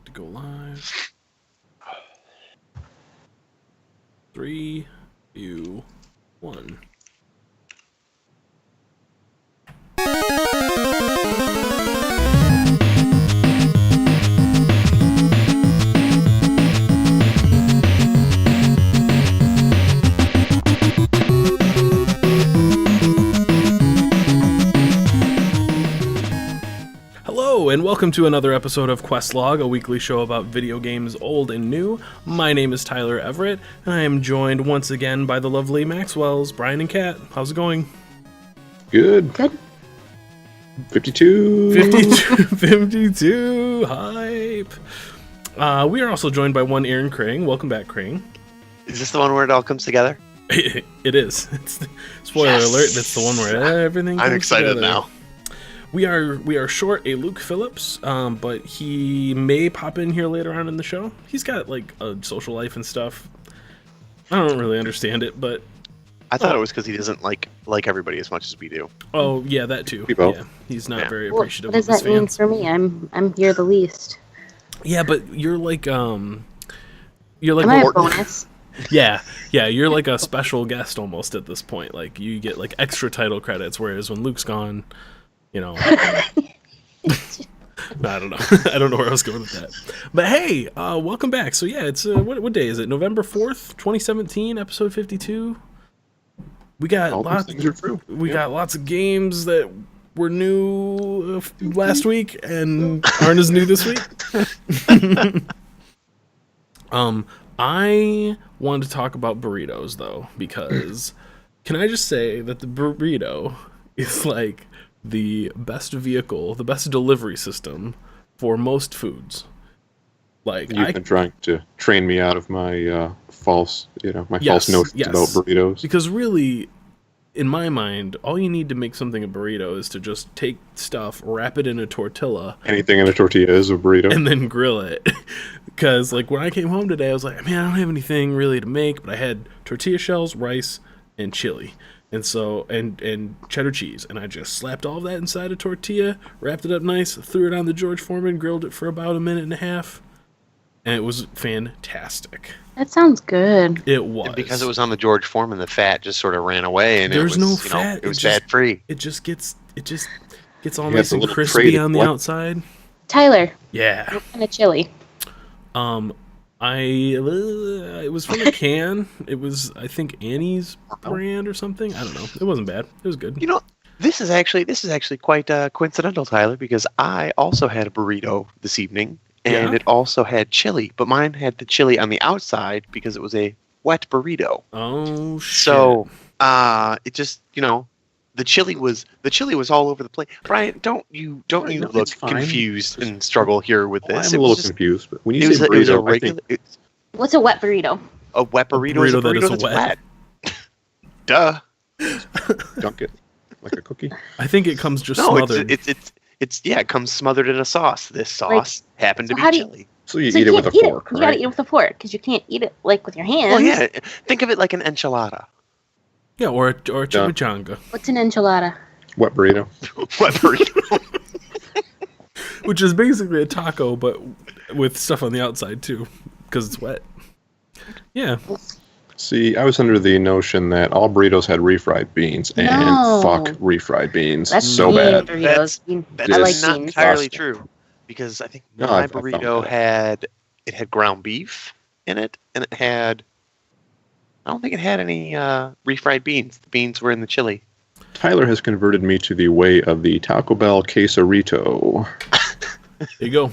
to go live. 3, 2, 1. Hello, and welcome to another episode of Questlog, a weekly show about video games old and new. My name is Tyler Everett, and I am joined once again by the lovely Maxwells, Brian and Kat. How's it going? Good. 52. 52, hype. We are also joined by one Aaron Crane. Welcome back, Crane. Is this the one where it all comes together? It is. Spoiler alert, that's the one where everything comes I'm excited together. now. We are short a Luke Phillips, but he may pop in here later on in the show. He's got like a social life and stuff. I don't really understand it, but I thought it was because he doesn't like everybody as much as we do. oh yeah, that too. We both. Yeah, he's not Yeah. very What appreciative does of his that mean fans. for me? I'm here the least. Yeah, but you're like Am I a Morton. bonus? Yeah, you're like a special guest almost at this point. Like you get like extra title credits, whereas when Luke's gone, you know. I don't know. I don't know where I was going with that. But hey, welcome back. So yeah, it's what day is it? November 4th, 2017, episode 52. We got All these things are true. We got lots of games that were new last week and aren't as new this week. I wanted to talk about burritos though, because can I just say that the burrito is like the best vehicle, the best delivery system for most foods. Like You've been trying to train me out of my false Yes, notions yes. about burritos. because really, in my mind, all you need to make something a burrito is to just take stuff, wrap it in a tortilla, Anything in a tortilla is a burrito. and then grill it. Because like when I came home today, I was like, man, I don't have anything really to make, but I had tortilla shells, rice, and chili. And so, and cheddar cheese, and I just slapped all of that inside a tortilla, wrapped it up nice, threw it on the George Foreman, grilled it for about a minute and a half, and it was fantastic. That sounds good. It was. And because it was on the George Foreman, the fat just sort of ran away, and There's it was, no fat, it was it just- fat free. It just gets all You nice have a and little crispy tray to on the collect. outside. Tyler, Yeah. what kind of chili? It was from a can. It was, I think, Annie's brand or something. I don't know. It wasn't bad. It was good. You know, this is actually quite coincidental, Tyler, because I also had a burrito this evening, and Yeah? it also had chili, but mine had the chili on the outside because it was a wet burrito. Oh shit. So, it just, the chili was all over the place. Brian, don't you No, look it's fine. confused and struggle here with Well, this? I'm a It was little just- confused, but when you It was, say a, it was a burrito, I regular, think What's a wet burrito? a wet burrito is a burrito that burrito is that's wet. wet. Duh. dunk it like a cookie. I think it comes just No, smothered. it comes smothered in a sauce. This sauce happened to so be how do you- chili. So you So eat you it with a can't eat fork, it. You gotta right? eat it with a fork because you can't eat it like with your hands. Well, yeah. Think of it like an enchilada. Yeah, or a chimichanga, What's an enchilada? Wet burrito. Wet burrito. which is basically a taco, but with stuff on the outside too, because it's wet. Yeah. See, I was under the notion that all burritos had refried beans, and No. fuck refried beans. That's so mean bad. burritos. That's I like It's not beans. entirely disgusting. true, because I think No, my I found burrito that. had ground beef in it, and it had. I don't think it had any refried beans. The beans were in the chili. Tyler has converted me to the way of the Taco Bell quesarito. There you go.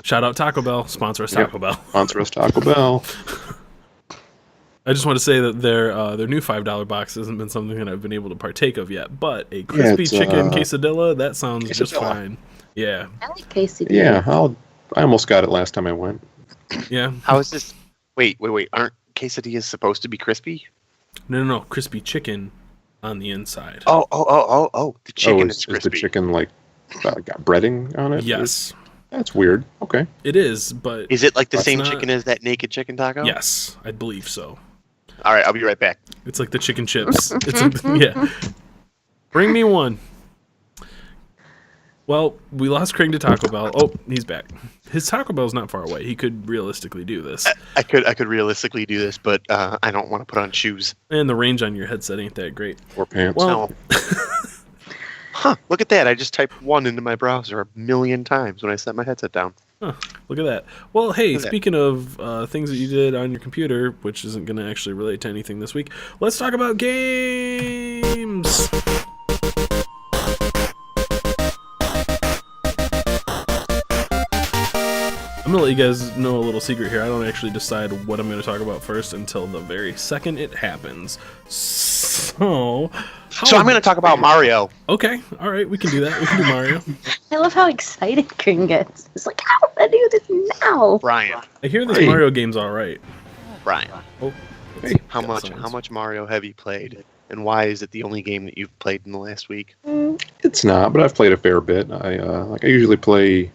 Shout out Taco Bell. Sponsor us, Taco Bell. Sponsor us, Taco Bell. I just want to say that their new $5 box hasn't been something that I've been able to partake of yet, but a crispy it's, chicken quesadilla, that sounds just quesadilla. fine. Yeah. I like quesadillas. Yeah, I almost got it last time I went. Yeah. How is this? Wait! Aren't quesadillas supposed to be crispy? No. Crispy chicken on the inside. Oh! The chicken is is crispy. the chicken got breading on it? Yes. That's weird. Okay. It is, but Is it like the That's same not- chicken as that naked chicken taco? yes, I believe so. All right, I'll be right back. It's like the chicken chips. Yeah. Bring me one. Well, we lost Kring to Taco Bell. Oh, he's back. His Taco Bell's not far away. He could realistically do this. I could realistically do this, but I don't want to put on shoes. And the range on your headset ain't that great. Or pants. Well, Huh, look at that. I just typed 1 into my browser 1,000,000 times when I set my headset down. huh, look at that. Well, hey, Look at that. speaking of things that you did on your computer, which isn't going to actually relate to anything this week, let's talk about games. I'm going to let you guys know a little secret here. I don't actually decide what I'm going to talk about first until the very second it happens. So I'm going to talk about Mario. Okay, all right, we can do that. We can do Mario. I love how excited Kring gets. It's like, I want to do this now. Brian. I hear this Hey. Mario game's all right. Brian. Oh, Hey. How much Mario have you played? And why is it the only game that you've played in the last week? It's not, but I've played a fair bit. I usually play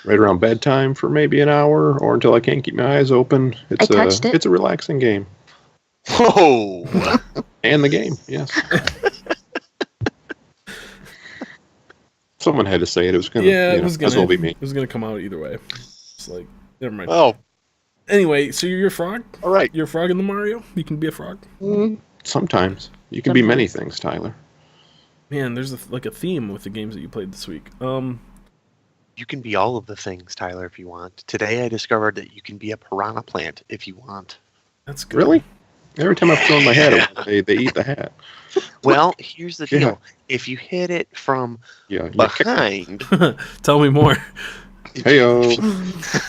right around bedtime for maybe an hour or until I can't keep my eyes open. I touched it. It's a relaxing game. Whoa! And the game, yes. Someone had to say it. It was gonna, Yeah, it might was as well gonna be me. It was gonna come out either way. It's like, never mind. Oh, Anyway, so you're a frog. all right. You're a frog in the Mario. You can be a frog. Mm, Sometimes you can be many things, Tyler. Man, there's like a theme with the games that you played this week. You can be all of the things, Tyler, if you want. Today I discovered that you can be a piranha plant if you want. That's good. Really? Every time I've thrown my hat away, they eat the hat. Well, here's the deal. Yeah. If you hit it from Yeah. behind, Tell me more. Heyo.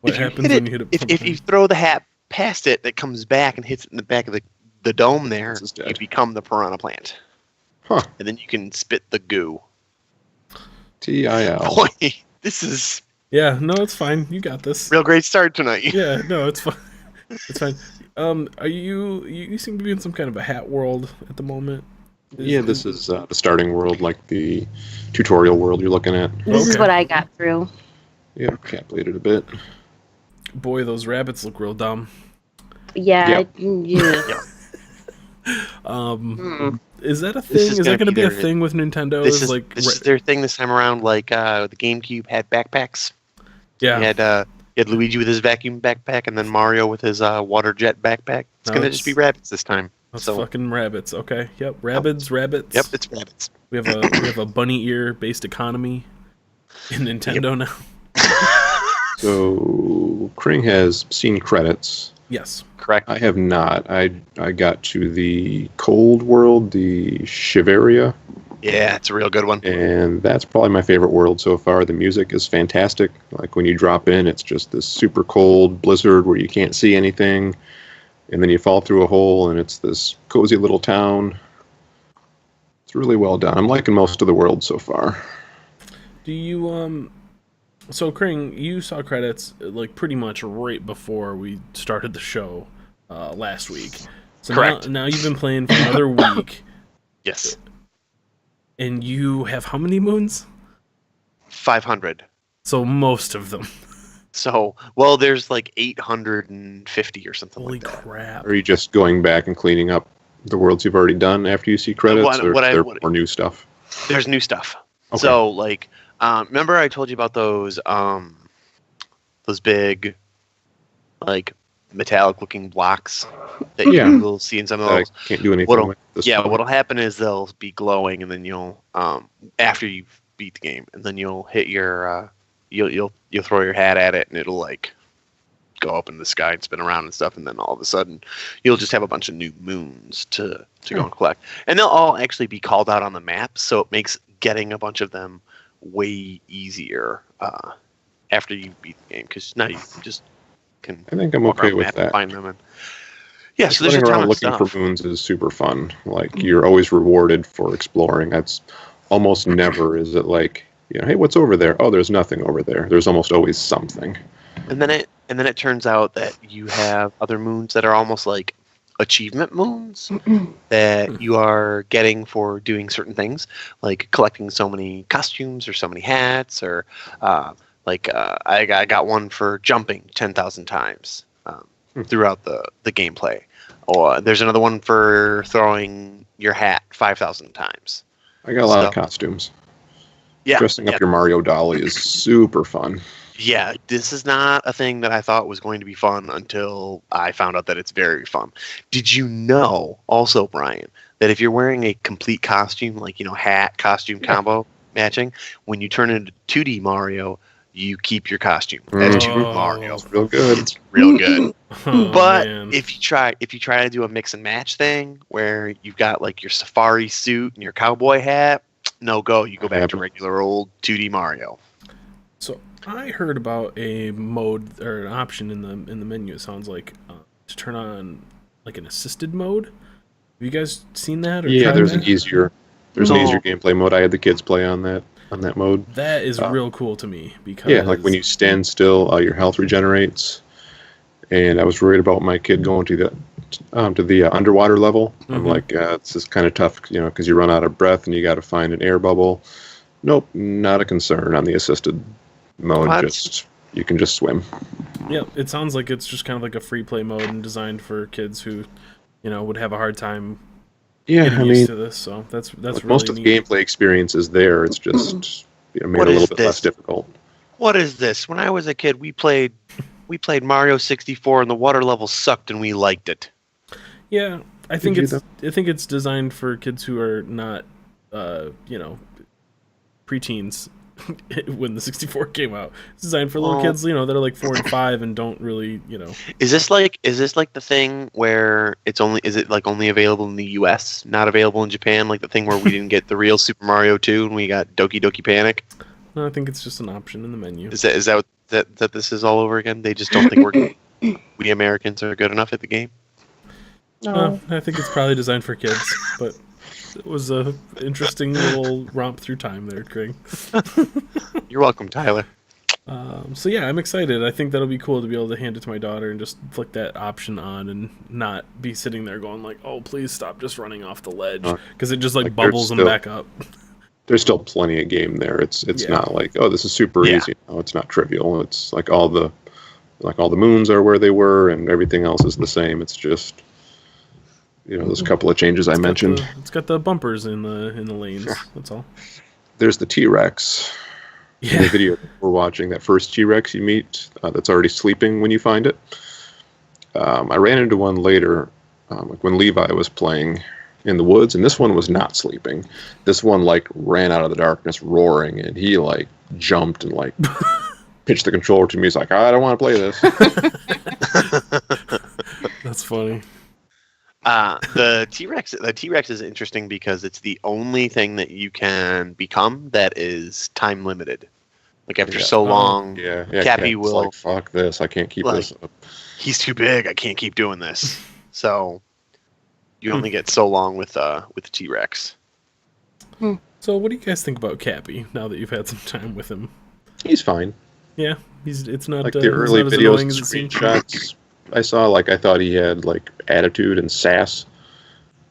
What if you happens hit when you hit it? if from you behind? throw the hat past it, that comes back and hits it in the back of the dome there, This is dead. you become the piranha plant. Huh. And then you can spit the goo. TIL. Boy, this is Yeah, no, it's fine. You got this. real great start tonight. Yeah, no, it's fine. It's fine. Are you seem to be in some kind of a hat world at the moment? Yeah, this is the starting world, like the tutorial world you're looking at. this is Okay. what I got through. Yeah, cat played it a bit. Boy, those rabbits look real dumb. Yeah. Yeah. Is that a This thing? is Is that gonna going to be be a their- thing with Nintendo? This is like, this is their thing this time around. Like the GameCube had backpacks. yeah. You had Luigi with his vacuum backpack, and then Mario with his water jet backpack. It's No, gonna it's- just be rabbits this time. That's So fucking rabbits. Okay. Yep. Rabbits. yep, it's rabbits. We have a bunny ear based economy in Nintendo now. So Kring has seen credits. Yes. Correct. I have not. I got to the cold world, the Shiveria, Yeah, it's a real good one. and that's probably my favorite world so far. The music is fantastic. Like when you drop in, it's just this super cold blizzard where you can't see anything, and then you fall through a hole, and it's this cozy little town. It's really well done. I'm liking most of the world so far. Do you So Kring, you saw credits like pretty much right before we started the show last week. So Correct. Now you've been playing for another week, Yes, and you have how many moons? 500. So most of them. So, well, there's like 850 or something Holy like that. crap! Are you just going back and cleaning up the worlds you've already done after you see credits, What or I- is there what- more new stuff? There's new stuff. Okay. So, like, remember I told you about those big, like, metallic-looking blocks that Yeah. you will see in some of I those? can't do anything What'll- with this. Yeah, one. what'll happen is they'll be glowing, and then you'll after you beat the game, and then you'll hit your you'll throw your hat at it, and it'll like go up in the sky and spin around and stuff, and then all of a sudden you'll just have a bunch of new moons to go and collect, and they'll all actually be called out on the map, so it makes getting a bunch of them way easier after you beat the game, because now you just can I think I'm walk okay around the with map and that. find them. And yeah, so there's a Running ton around of looking stuff. for moons is super fun. Like you're always rewarded for exploring. That's almost never is it like, hey, what's over there? Oh, there's nothing over there. There's almost always something. And then it turns out that you have other moons that are almost like achievement moons that you are getting for doing certain things, like collecting so many costumes or so many hats, or I got one for jumping 10,000 times throughout the gameplay. Or there's another one for throwing your hat 5,000 times. I got a lot of So- costumes. Yeah, Dressing up your Mario dolly is super fun. yeah, this is not a thing that I thought was going to be fun until I found out that it's very fun. Did you know, also, Brian, that if you're wearing a complete costume, like, hat, costume combo matching, when you turn into 2D Mario, you keep your costume as 2D Mario. Oh. Real good. It's real good. Oh, But man. if you try to do a mix and match thing where you've got like your safari suit and your cowboy hat, no go. You go back to regular old 2D Mario. So I heard about a mode or an option in the menu. It sounds like to turn on like an assisted mode. Have you guys seen that? Or Yeah, tried there's that? an easier gameplay mode. I had the kids play on that mode. That is real cool to me because Yeah, like when you stand still, your health regenerates. And I was worried about my kid going to the underwater level. I'm like, this is kind of tough, because you run out of breath and you got to find an air bubble. Nope, not a concern on the assisted mode. What? You can just swim. Yeah, it sounds like it's just kind of like a free play mode and designed for kids who, would have a hard time getting used to this. So that's really most of the neat. gameplay experience is there. It's just made What a is little bit less this? difficult. What is this? When I was a kid, we played Mario 64 and the water level sucked and we liked it. Yeah, I think you, it's designed for kids who are not, preteens. When the 64 came out, it's designed for little kids, that are like 4 and 5 and don't really, Is this like the thing where is it like only available in the US, not available in Japan, like the thing where we didn't get the real Super Mario 2 and we got Doki Doki Panic? No, I think it's just an option in the menu. Is that what this is all over again? They just don't think we Americans are good enough at the game? No, I think it's probably designed for kids, but it was a interesting little romp through time there, Craig. You're welcome, Tyler. So yeah, I'm excited. I think that'll be cool to be able to hand it to my daughter and just flick that option on and not be sitting there going like, "Oh, please stop just running off the ledge," because it just like bubbles them back up. There's still plenty of game there. It's not like, oh, this is super easy. No, it's not trivial. It's like all the moons are where they were and everything else is the same. It's just there's a couple of changes I mentioned. It's got the bumpers in the lanes. That's all. There's the T-Rex. Yeah. In the video we're watching, that first T-Rex you meet that's already sleeping when you find it. I ran into one later, like when Levi was playing in the woods, and this one was not sleeping. This one ran out of the darkness roaring, and he jumped and pitched the controller to me. He's like, I don't want to play this. That's funny. The T-Rex is interesting because it's the only thing that you can become that is time limited. Like after so long, Cappy will like, fuck this. I can't keep this up. He's too big. I can't keep doing this. So you only get so long with the T-Rex. So what do you guys think about Cappy now that you've had some time with him? He's fine. Yeah, it's not like the early not as videos annoying and as it seems. screenshots I saw. I thought he had attitude and sass,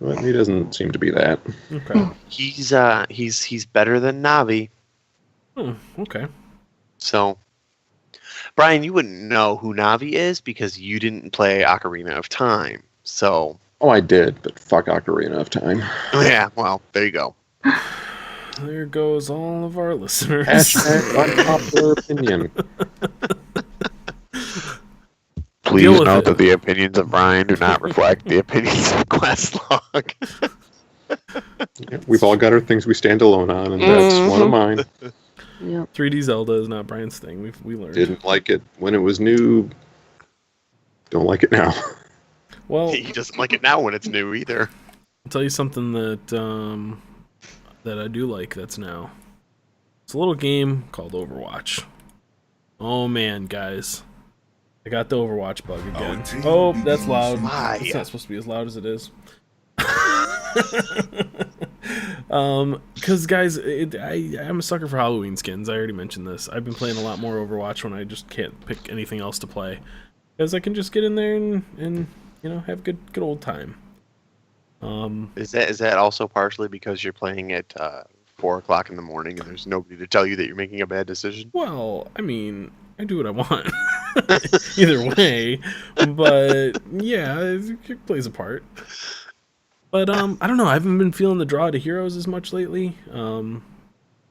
but he doesn't seem to be that. Okay. He's better than Navi. Oh, okay. So, Brian, you wouldn't know who Navi is because you didn't play Ocarina of Time. So. Oh, I did, but fuck Ocarina of Time. Yeah, well, there you go. There goes all of our listeners. Hashtag unpopular opinion. Please Deal with note it. that the opinions of Brian do not reflect the opinions of Questlog. Yeah, we've all got our things we stand alone on, and that's one of mine. Yep. 3D Zelda is not Brian's thing. We learned. Didn't like it when it was new. Don't like it now. Well, He doesn't like it now when it's new either. I'll tell you something that that I do like that's now. It's a little game called Overwatch. Oh man, guys. I got the Overwatch bug again. Oh, that's loud. Why? It's not supposed to be as loud as it is. Because guys, I'm a sucker for Halloween skins. I already mentioned this. I've been playing a lot more Overwatch when I just can't pick anything else to play, because I can just get in there and have good old time. Is that also partially because you're playing at 4 o'clock in the morning and there's nobody to tell you that you're making a bad decision? Well, I mean, I do what I want. Either way, but yeah, it plays a part. But I don't know. I haven't been feeling the draw to heroes as much lately.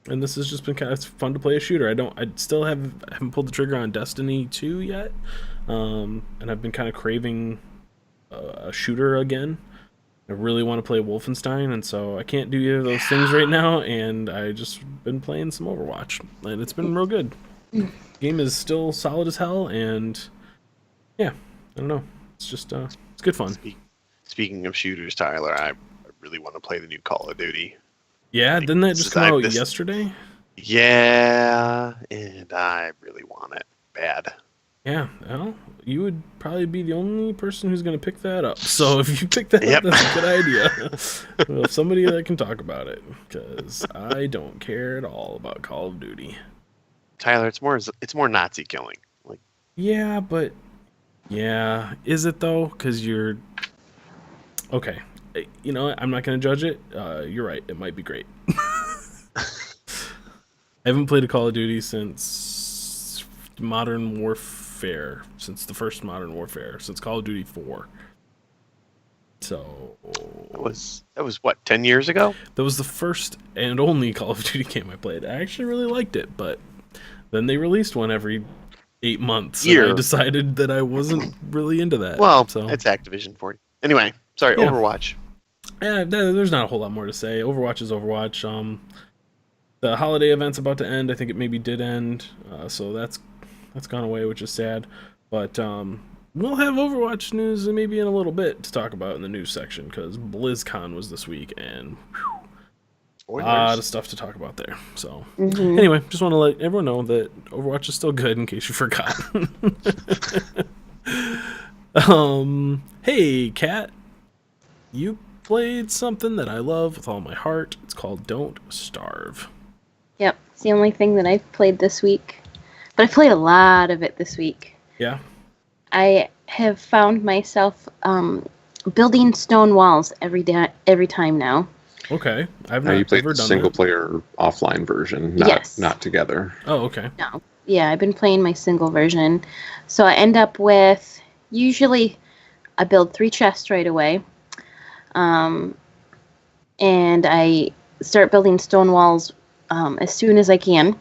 and this has just been kind of fun to play a shooter. I still haven't pulled the trigger on Destiny 2 yet, and I've been kind of craving a shooter again. I really want to play Wolfenstein, and so I can't do either of those things right now, and I just been playing some Overwatch, and it's been real good. Game is still solid as hell, and yeah, I don't know. It's just it's good fun. Speaking of shooters, Tyler, I really want to play the new Call of Duty. Yeah, didn't that just come out yesterday? Yeah, and I really want it bad. Yeah, well, you would probably be the only person who's going to pick that up. So if you pick that up, that's a good idea. Well, somebody that can talk about it, because I don't care at all about Call of Duty. Tyler, it's more Nazi killing. Like, yeah, but yeah, is it though? Because you're okay. You know what? I'm not going to judge it. You're right. It might be great. I haven't played a Call of Duty since Modern Warfare, since the first Modern Warfare, since Call of Duty 4. So that was what, 10 years ago? That was the first and only Call of Duty game I played. I actually really liked it, but then they released one every 8 months, and I decided that I wasn't really into that. Well, so it's Activision for you. Anyway, sorry, yeah. Overwatch. Yeah, there's not a whole lot more to say. Overwatch is Overwatch. The holiday event's about to end. I think it maybe did end, so that's gone away, which is sad. But we'll have Overwatch news maybe in a little bit to talk about in the news section, because BlizzCon was this week, and a lot of stuff to talk about there. So anyway, just want to let everyone know that Overwatch is still good, in case you forgot. Hey, Kat, you played something that I love with all my heart. It's called Don't Starve. Yep, it's the only thing that I've played this week. But I played a lot of it this week. Yeah? I have found myself building stone walls every time now. Okay. I've now not you played ever the done single that. player offline version, not together. Oh, okay. No. Yeah, I've been playing my single version. So I end up with, usually I build 3 chests right away. And I start building stone walls as soon as I can.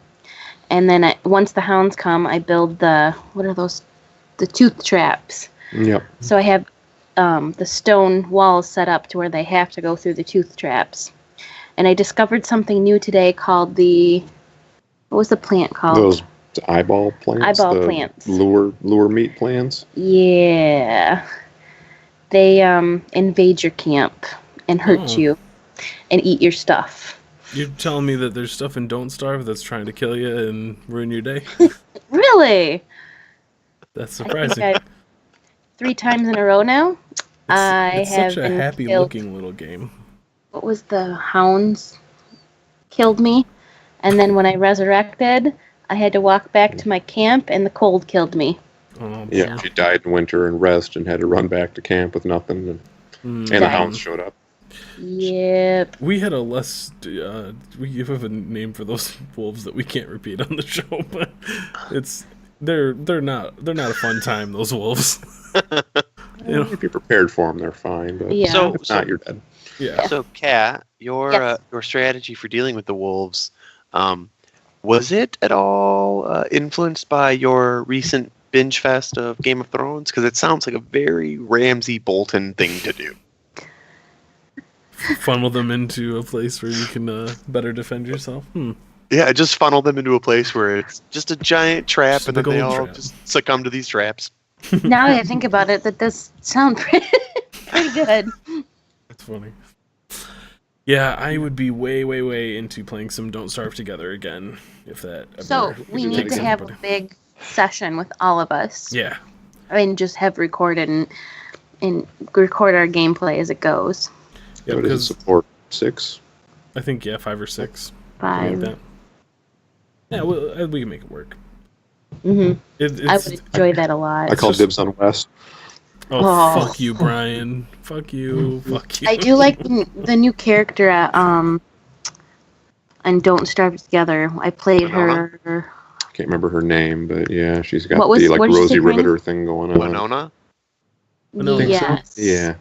And then once the hounds come, I build what are those? The tooth traps. Yep. So I have the stone walls set up to where they have to go through the tooth traps. And I discovered something new today called what was the plant called? Those eyeball plants? Eyeball plants. Lure meat plants? Yeah. They invade your camp and hurt you and eat your stuff. You're telling me that there's stuff in Don't Starve that's trying to kill you and ruin your day? Really? That's surprising. I think 3 times in a row now. It's such a happy-looking little game. What was the hounds killed me? And then when I resurrected, I had to walk back to my camp, and the cold killed me. Oh, yeah, she died in winter and rest and had to run back to camp with nothing. And the hounds showed up. Yep. We had we have a name for those wolves that we can't repeat on the show, but they're not a fun time, those wolves. If you're prepared for them, they're fine, but if not, you're dead. Yeah. So, Kat, your strategy for dealing with the wolves, was it at all influenced by your recent binge fest of Game of Thrones? Because it sounds like a very Ramsay Bolton thing to do. Funnel them into a place where you can better defend yourself. Yeah, just funnel them into a place where it's just a giant trap, Just and then they all trap. just succumb to these traps. Now that I think about it, that does sound pretty good. That's funny. Yeah, I would be way, way, way into playing some Don't Starve together again, if that ever... So we need to have a big session with all of us. Yeah. And just have recorded and record our gameplay as it goes. Yeah, What because is it, support 6? I think, 5 or 6. 5. Like that. Yeah, we can make it work. Mm-hmm. I would enjoy that a lot. I call dibs on West. Oh, fuck you, Brian. Fuck you. Fuck you. I do like the new character and Don't Starve Together. I played her. Can't remember her name, but yeah, she's got what did you Rosie say, Riveter thing going on. Winona? Yes. Yeah.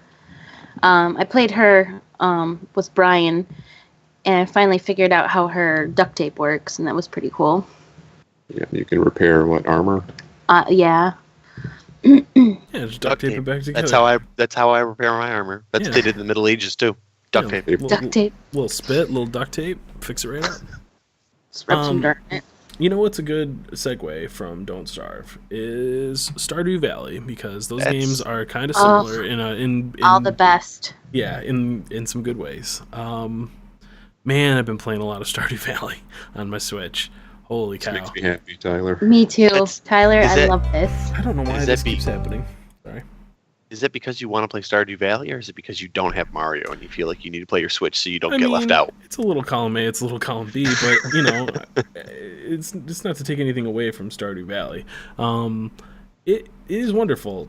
I played her with Brian, and I finally figured out how her duct tape works, and that was pretty cool. Yeah, you can repair armor. Yeah. Yeah, just duct tape it back together. That's how I repair my armor. That's what they did in the Middle Ages too. Duct tape. Duct tape. Little spit, little duct tape, fix it right up. Just rub some dirt in it. You know what's a good segue from Don't Starve is Stardew Valley, because those games are kind of similar in all the best. Yeah, in some good ways. Man, I've been playing a lot of Stardew Valley on my Switch. Holy cow! This makes me happy, Tyler. Me too, Tyler. I love this. I don't know why this keeps happening. Sorry. Is it because you want to play Stardew Valley, or is it because you don't have Mario and you feel like you need to play your Switch so you don't get left out? It's a little column A, it's a little column B, but you know, it's not to take anything away from Stardew Valley. It is wonderful.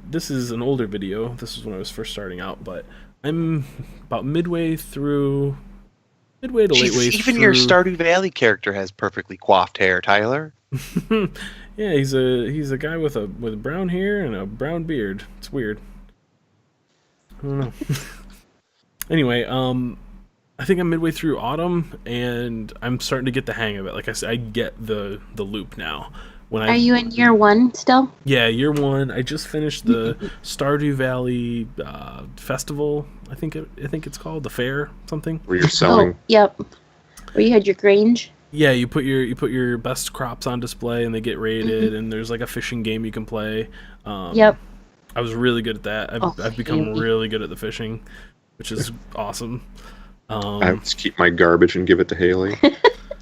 This is an older video. This is when I was first starting out, but I'm about midway to late way Even your Stardew Valley character has perfectly coiffed hair, Tyler. Yeah, he's a guy with brown hair and a brown beard. It's weird. I don't know. Anyway, I think I'm midway through autumn, and I'm starting to get the hang of it. Like I said, I get the loop now. Are you in year 1 still? Yeah, year 1. I just finished the Stardew Valley festival. I think it's called the fair something. Where you're selling. Oh, yep. Where you had your Grange. Yeah, you put your best crops on display and they get rated, and there's like a fishing game you can play. Yep. I was really good at that. I've become really good at the fishing, which is awesome. I just keep my garbage and give it to Haley.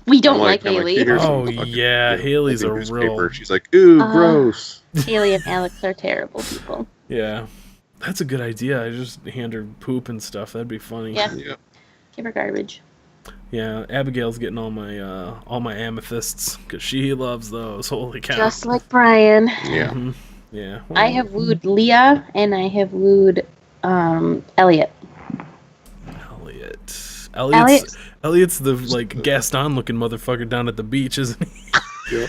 We don't like Haley. Oh yeah, Haley's a real. She's like, ooh, gross. Haley and Alex are terrible people. Yeah, that's a good idea. I just hand her poop and stuff. That'd be funny. Yeah. Yeah. Give her garbage. Yeah, Abigail's getting all my amethysts because she loves those. Holy cow! Just like Brian. Yeah. Mm-hmm. Yeah. Well, I have wooed Leah and I have wooed Elliot. Elliot's the like Gaston looking motherfucker down at the beach, isn't he? Yeah.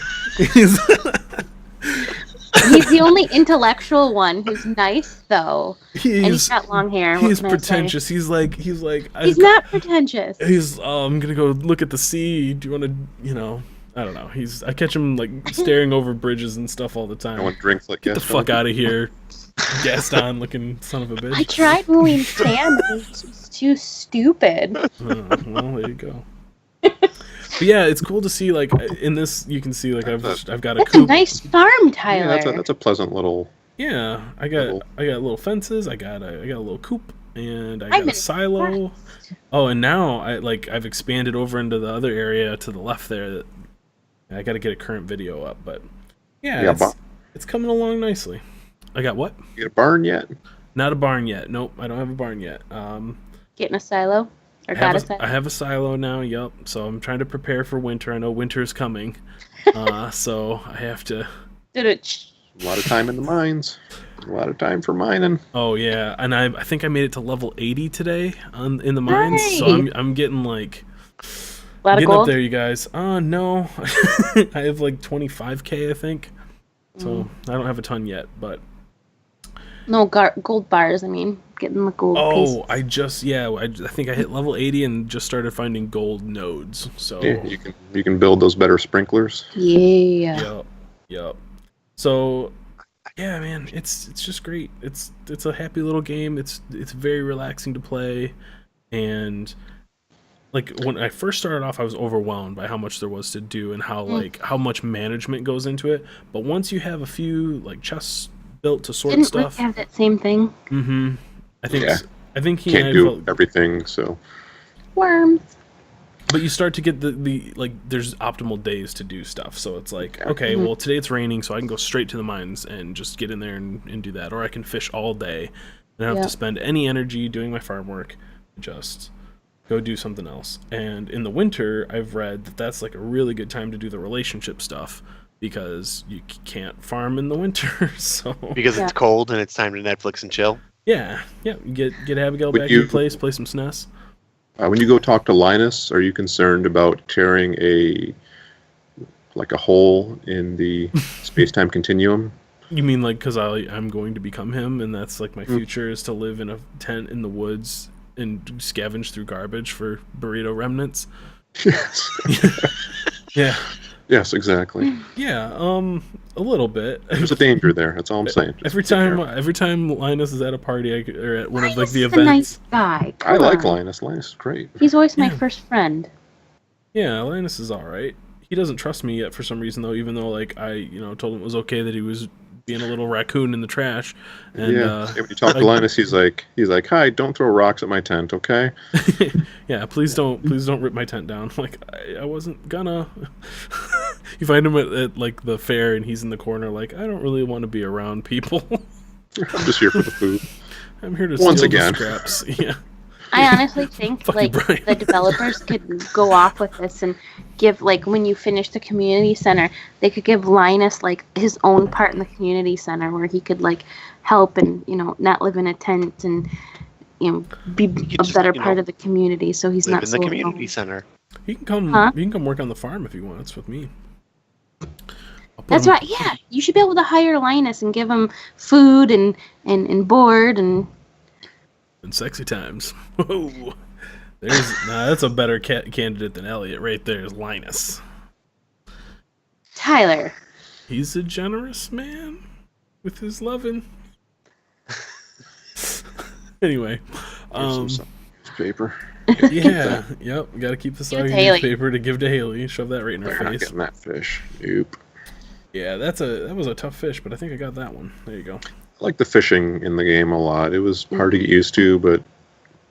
He's the only intellectual one who's nice though. And he's got long hair. He's pretentious. He's like he's not pretentious. He's I'm gonna go look at the sea. Do you want to I don't know. I catch him like staring over bridges and stuff all the time. I want drinks like Get the fuck out of here, Gaston looking son of a bitch. I tried wooing Sam, but he was too stupid. Well, there you go. But yeah, it's cool to see like in this. You can see like I've got a That's coop. a nice farm, Tyler. Yeah, that's a pleasant little. Yeah, I got little fences. I got a little coop, and I got a silo. Oh, and now I've expanded over into the other area to the left there. I got to get a current video up, but yeah, it's coming along nicely. I got what? You got a barn yet? Not a barn yet. Nope, I don't have a barn yet. Getting a silo? I have a silo now, yup. So I'm trying to prepare for winter. I know winter is coming. So I have to... A lot of time in the mines. A lot of time for mining. Oh, yeah. And I think I made it to level 80 today in the mines. Nice. So I'm getting like... A lot of gold? Up there, you guys. No. I have like 25k, I think. So I don't have a ton yet, but... No, gold bars, I mean. Getting the gold pieces. I think I hit level 80 and just started finding gold nodes. So yeah, you can build those better sprinklers. Yeah. Yup. So yeah, man, it's just great. It's a happy little game. It's very relaxing to play, and like when I first started off, I was overwhelmed by how much there was to do and how much management goes into it. But once you have a few like chests built to sort stuff, have that same thing. Mm-hmm. I think he can't do everything, so worms. But you start to get the like there's optimal days to do stuff. So it's like, okay, well today it's raining, so I can go straight to the mines and just get in there and do that. Or I can fish all day and I don't have to spend any energy doing my farm work. Just go do something else. And in the winter, I've read that that's like a really good time to do the relationship stuff because you can't farm in the winter. So because it's cold and it's time to Netflix and chill. Yeah. You get Abigail back in your place, play some SNES. When you go talk to Linus, are you concerned about tearing a hole in the space-time continuum? You mean like because I'm going to become him, and that's like my future is to live in a tent in the woods and scavenge through garbage for burrito remnants. Yes. Yeah. Yes, exactly. Yeah, a little bit. There's a danger there. That's all I'm saying. Just Every be careful. time Linus is at a party or at one of like Linus the is a nice events. guy. I Come like on. Linus. Linus is great. He's always my Yeah. first friend. Yeah, Linus is all right. He doesn't trust me yet for some reason though, even though like I, told him it was okay that he was being a little raccoon in the trash. And Yeah. When you talk to like- Linus, he's like, "Hi, don't throw rocks at my tent, okay?" yeah, please don't rip my tent down. Like I wasn't gonna. You find him at like the fair and he's in the corner like, I don't really want to be around people. I'm just here for the food. I'm here to Once steal again. the scraps. Yeah. I honestly think Fuck you, like Brian. the developers could go off with this and give like when you finish the community center, they could give Linus like his own part in the community center where he could like help and not live in a tent and be could a just, better part of the community so he's Live not in so the alone. community center. He can come. Huh? He can come work on the farm if he wants with me. I'll put That's him- right. Yeah, you should be able to hire Linus and give him food and board and And sexy times. Whoa. That's a better candidate than Elliot right there is Linus. Tyler. He's a generous man with his loving. Anyway, Here's some newspaper. yeah, yep. Got to keep the Give it soggy to Haley. newspaper to give to Haley. Shove that right in her We're not face. getting that fish. Nope. Yeah, that was a tough fish, but I think I got that one. There you go. I like the fishing in the game a lot. It was hard to get used to, but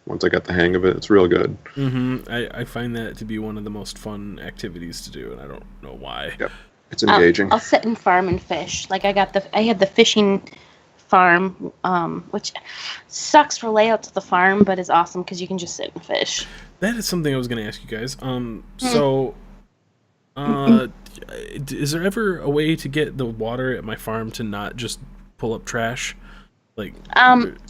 once I got the hang of it, it's real good. Mm-hmm. I find that to be one of the most fun activities to do, and I don't know why. Yep. It's engaging. I'll sit and farm and fish. Like I had the fishing farm, which sucks for layouts of the farm, but is awesome because you can just sit and fish. That is something I was going to ask you guys. Is there ever a way to get the water at my farm to not just pull up trash? Like,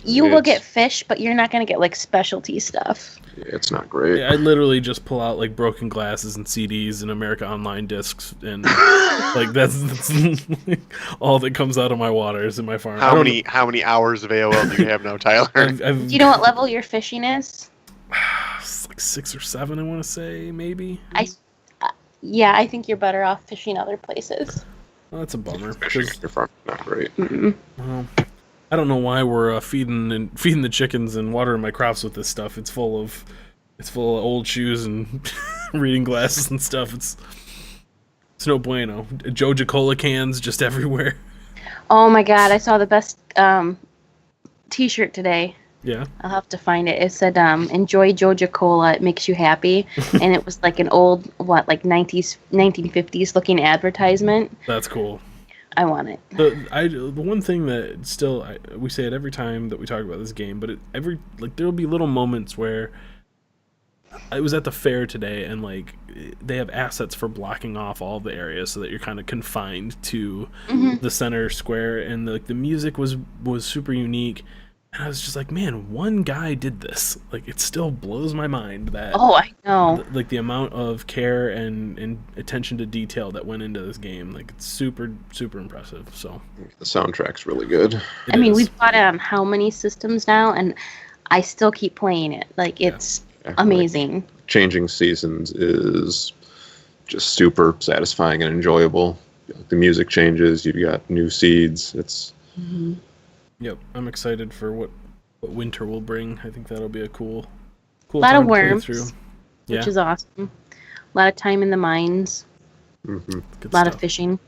You will It's- get fish, but you're not gonna get like specialty stuff. Yeah, it's not great. I literally just pull out like broken glasses and CDs and America Online discs, and like that's all that comes out of my water is in my farm. I How don't many hours of AOL do you have now, Tyler? know. Do you know what level your fishing is? It's like 6 or 7, I want to say, maybe. Yeah, I think you're better off fishing other places. Well, that's a bummer. Fishing 'cause, at your farm is not great. well, I don't know why we're feeding the chickens and watering my crops with this stuff. It's full of old shoes and reading glasses and stuff. It's no bueno. Joja Cola cans just everywhere. Oh my god, I saw the best T-shirt today. Yeah. I'll have to find it. It said, "Enjoy Joja Cola. It makes you happy," and it was like an old, like 1950s looking advertisement. That's cool. I want it. The one thing that still we say it every time that we talk about this game, but there will be little moments where I was at the fair today and like they have assets for blocking off all the areas so that you're kind of confined to the center square, and the music was super unique. And I was just like, man, one guy did this. Like, it still blows my mind that Oh, I know. like the amount of care and attention to detail that went into this game. Like, it's super, super impressive. So The soundtrack's really good. I mean, is. we've got it on how many systems now, and I still keep playing it. Like, it's Yeah, amazing. Changing seasons is just super satisfying and enjoyable. The music changes. You've got new seeds. It's Yep, I'm excited for what winter will bring. I think that'll be a cool A lot time of to play worms, through. which Yeah, is awesome. A lot of time in the mines. mhm. good A lot of stuff. fishing.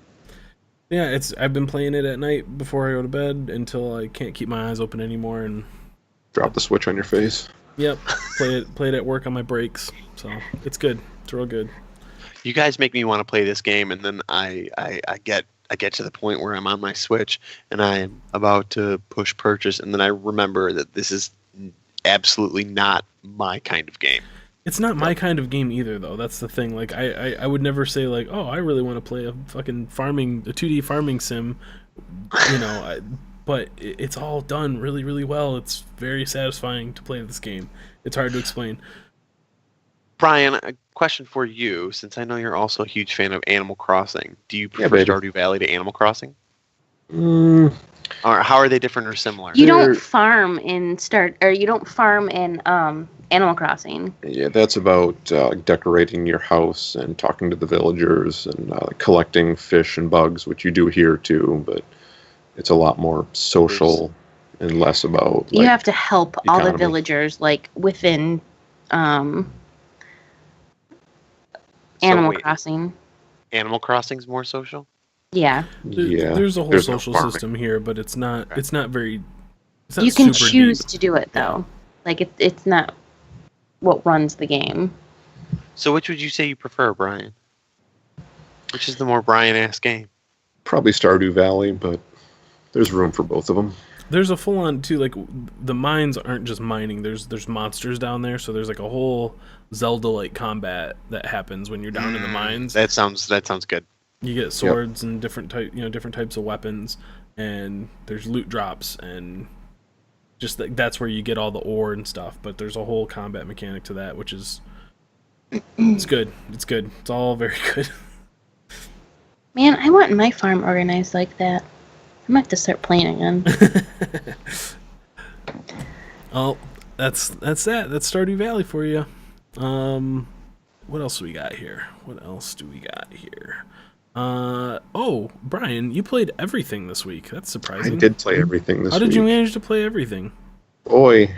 Yeah, I've been playing it at night before I go to bed until I can't keep my eyes open anymore. And Drop the switch on your face. yep, play it at work on my breaks. So it's good. It's real good. You guys make me want to play this game, and then I get to the point where I'm on my Switch and I'm about to push purchase, and then I remember that this is absolutely not my kind of game. It's not my kind of game either, though. That's the thing. Like, I would never say like, oh, I really want to play a fucking 2D farming sim, but it's all done really, really well. It's very satisfying to play this game. It's hard to explain. Brian, a question for you, since I know you're also a huge fan of Animal Crossing. Do you prefer baby. Stardew Valley to Animal Crossing? Or how are they different or similar? You They're- don't farm in Animal Crossing. Yeah, that's about decorating your house and talking to the villagers and collecting fish and bugs, which you do here too, but it's a lot more social and less about. You have to help all the economy. villagers, like within Animal wait. Crossing. Animal Crossing's more social? Yeah, Yeah, There's a whole no social farming. system here, but it's not. Right. It's not very. It's not you can super choose deep. to do it though. Like it's not what runs the game. So which would you say you prefer, Brian? Which is the more Brian-ass game? Probably Stardew Valley, but there's room for both of them. There's a full on too. Like the mines aren't just mining. There's monsters down there, so there's like a whole Zelda-like combat that happens when you're down in the mines. That sounds good. You get swords and different types of weapons, and there's loot drops, and just that's where you get all the ore and stuff. But there's a whole combat mechanic to that, which is it's good. It's good. It's all very good. Man, I want my farm organized like that. I might have to start playing again. Oh, that's that. That's Stardew Valley for you. What else do we got here? Oh, Brian, you played everything this week. That's I surprising. did play everything this How week. did you manage to play everything? Boy,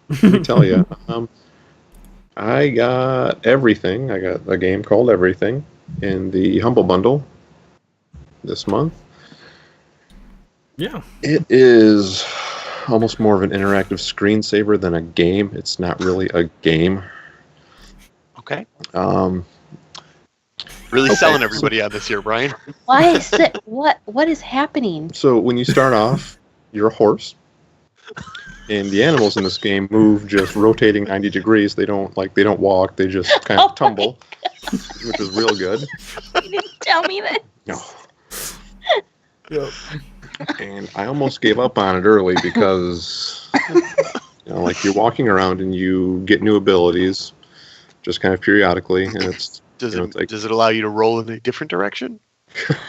let me tell you. I got everything. I got a game called Everything in the Humble Bundle this month. Yeah. It is almost more of an interactive screensaver than a game. It's not really a game. Okay. Um, Really Okay. selling everybody on this here, Brian. Why is it? What is happening? so when you start off, you're a horse, and the animals in this game move just rotating 90 degrees. They don't walk. They just kind Oh of my tumble, which is real good. You didn't tell me that. No. Yep. And I almost gave up on it early because, like you're walking around and you get new abilities, just kind of periodically, and it's Does it's like, it allow you to roll in a different direction?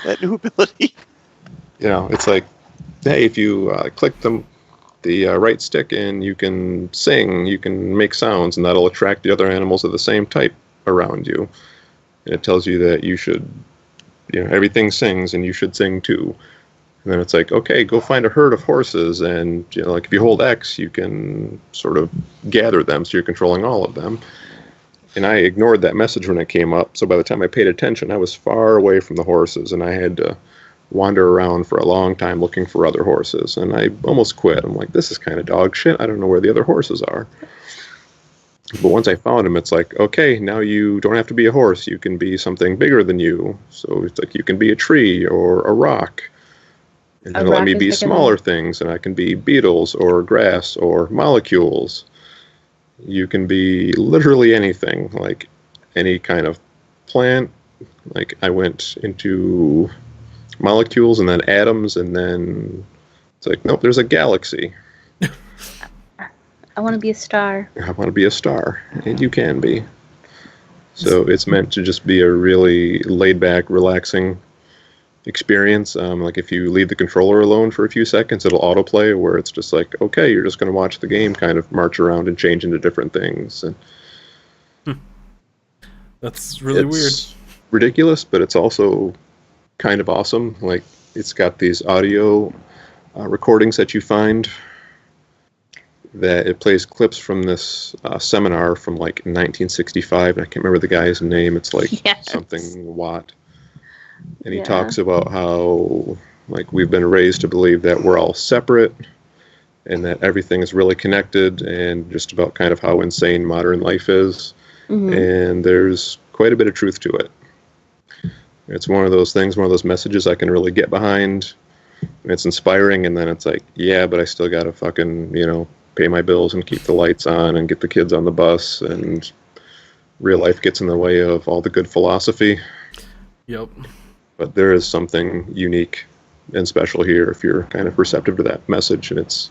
That new ability? it's like, hey, if you click the right stick and you can sing, you can make sounds, and that'll attract the other animals of the same type around you. And it tells you that you should, everything sings and you should sing too. And then it's like, okay, go find a herd of horses, and like if you hold X, you can sort of gather them, so you're controlling all of them. And I ignored that message when it came up, so by the time I paid attention, I was far away from the horses, and I had to wander around for a long time looking for other horses, and I almost quit. I'm like, this is kind of dog shit. I don't know where the other horses are. But once I found them, it's like, okay, now you don't have to be a horse. You can be something bigger than you. So it's like you can be a tree or a rock. And A then let rock me is be bigger than smaller you. things, and I can be beetles or grass or molecules. You can be literally anything, like any kind of plant. Like I went into molecules and then atoms, and then it's like, nope, there's a galaxy. I want to be a star. I want to be a star, and you can be. So it's meant to just be a really laid-back, relaxing experience. Like if you leave the controller alone for a few seconds, it'll autoplay, where it's just like, okay, you're just going to watch the game kind of march around and change into different things. And That's really weird. it's ridiculous, but it's also kind of awesome. Like it's got these audio recordings that you find, that it plays clips from this seminar from like 1965, and I can't remember the guy's name. It's like Yes. something Watt. And he Yeah. talks about how like we've been raised to believe that we're all separate and that everything is really connected, and just about kind of how insane modern life is. Mhm. And there's quite a bit of truth to it. It's one of those things, one of those messages I can really get behind. And it's inspiring, and then it's like, yeah, but I still gotta fucking, pay my bills and keep the lights on and get the kids on the bus, and real life gets in the way of all the good philosophy. Yep. But there is something unique and special here if you're kind of receptive to that message, and it's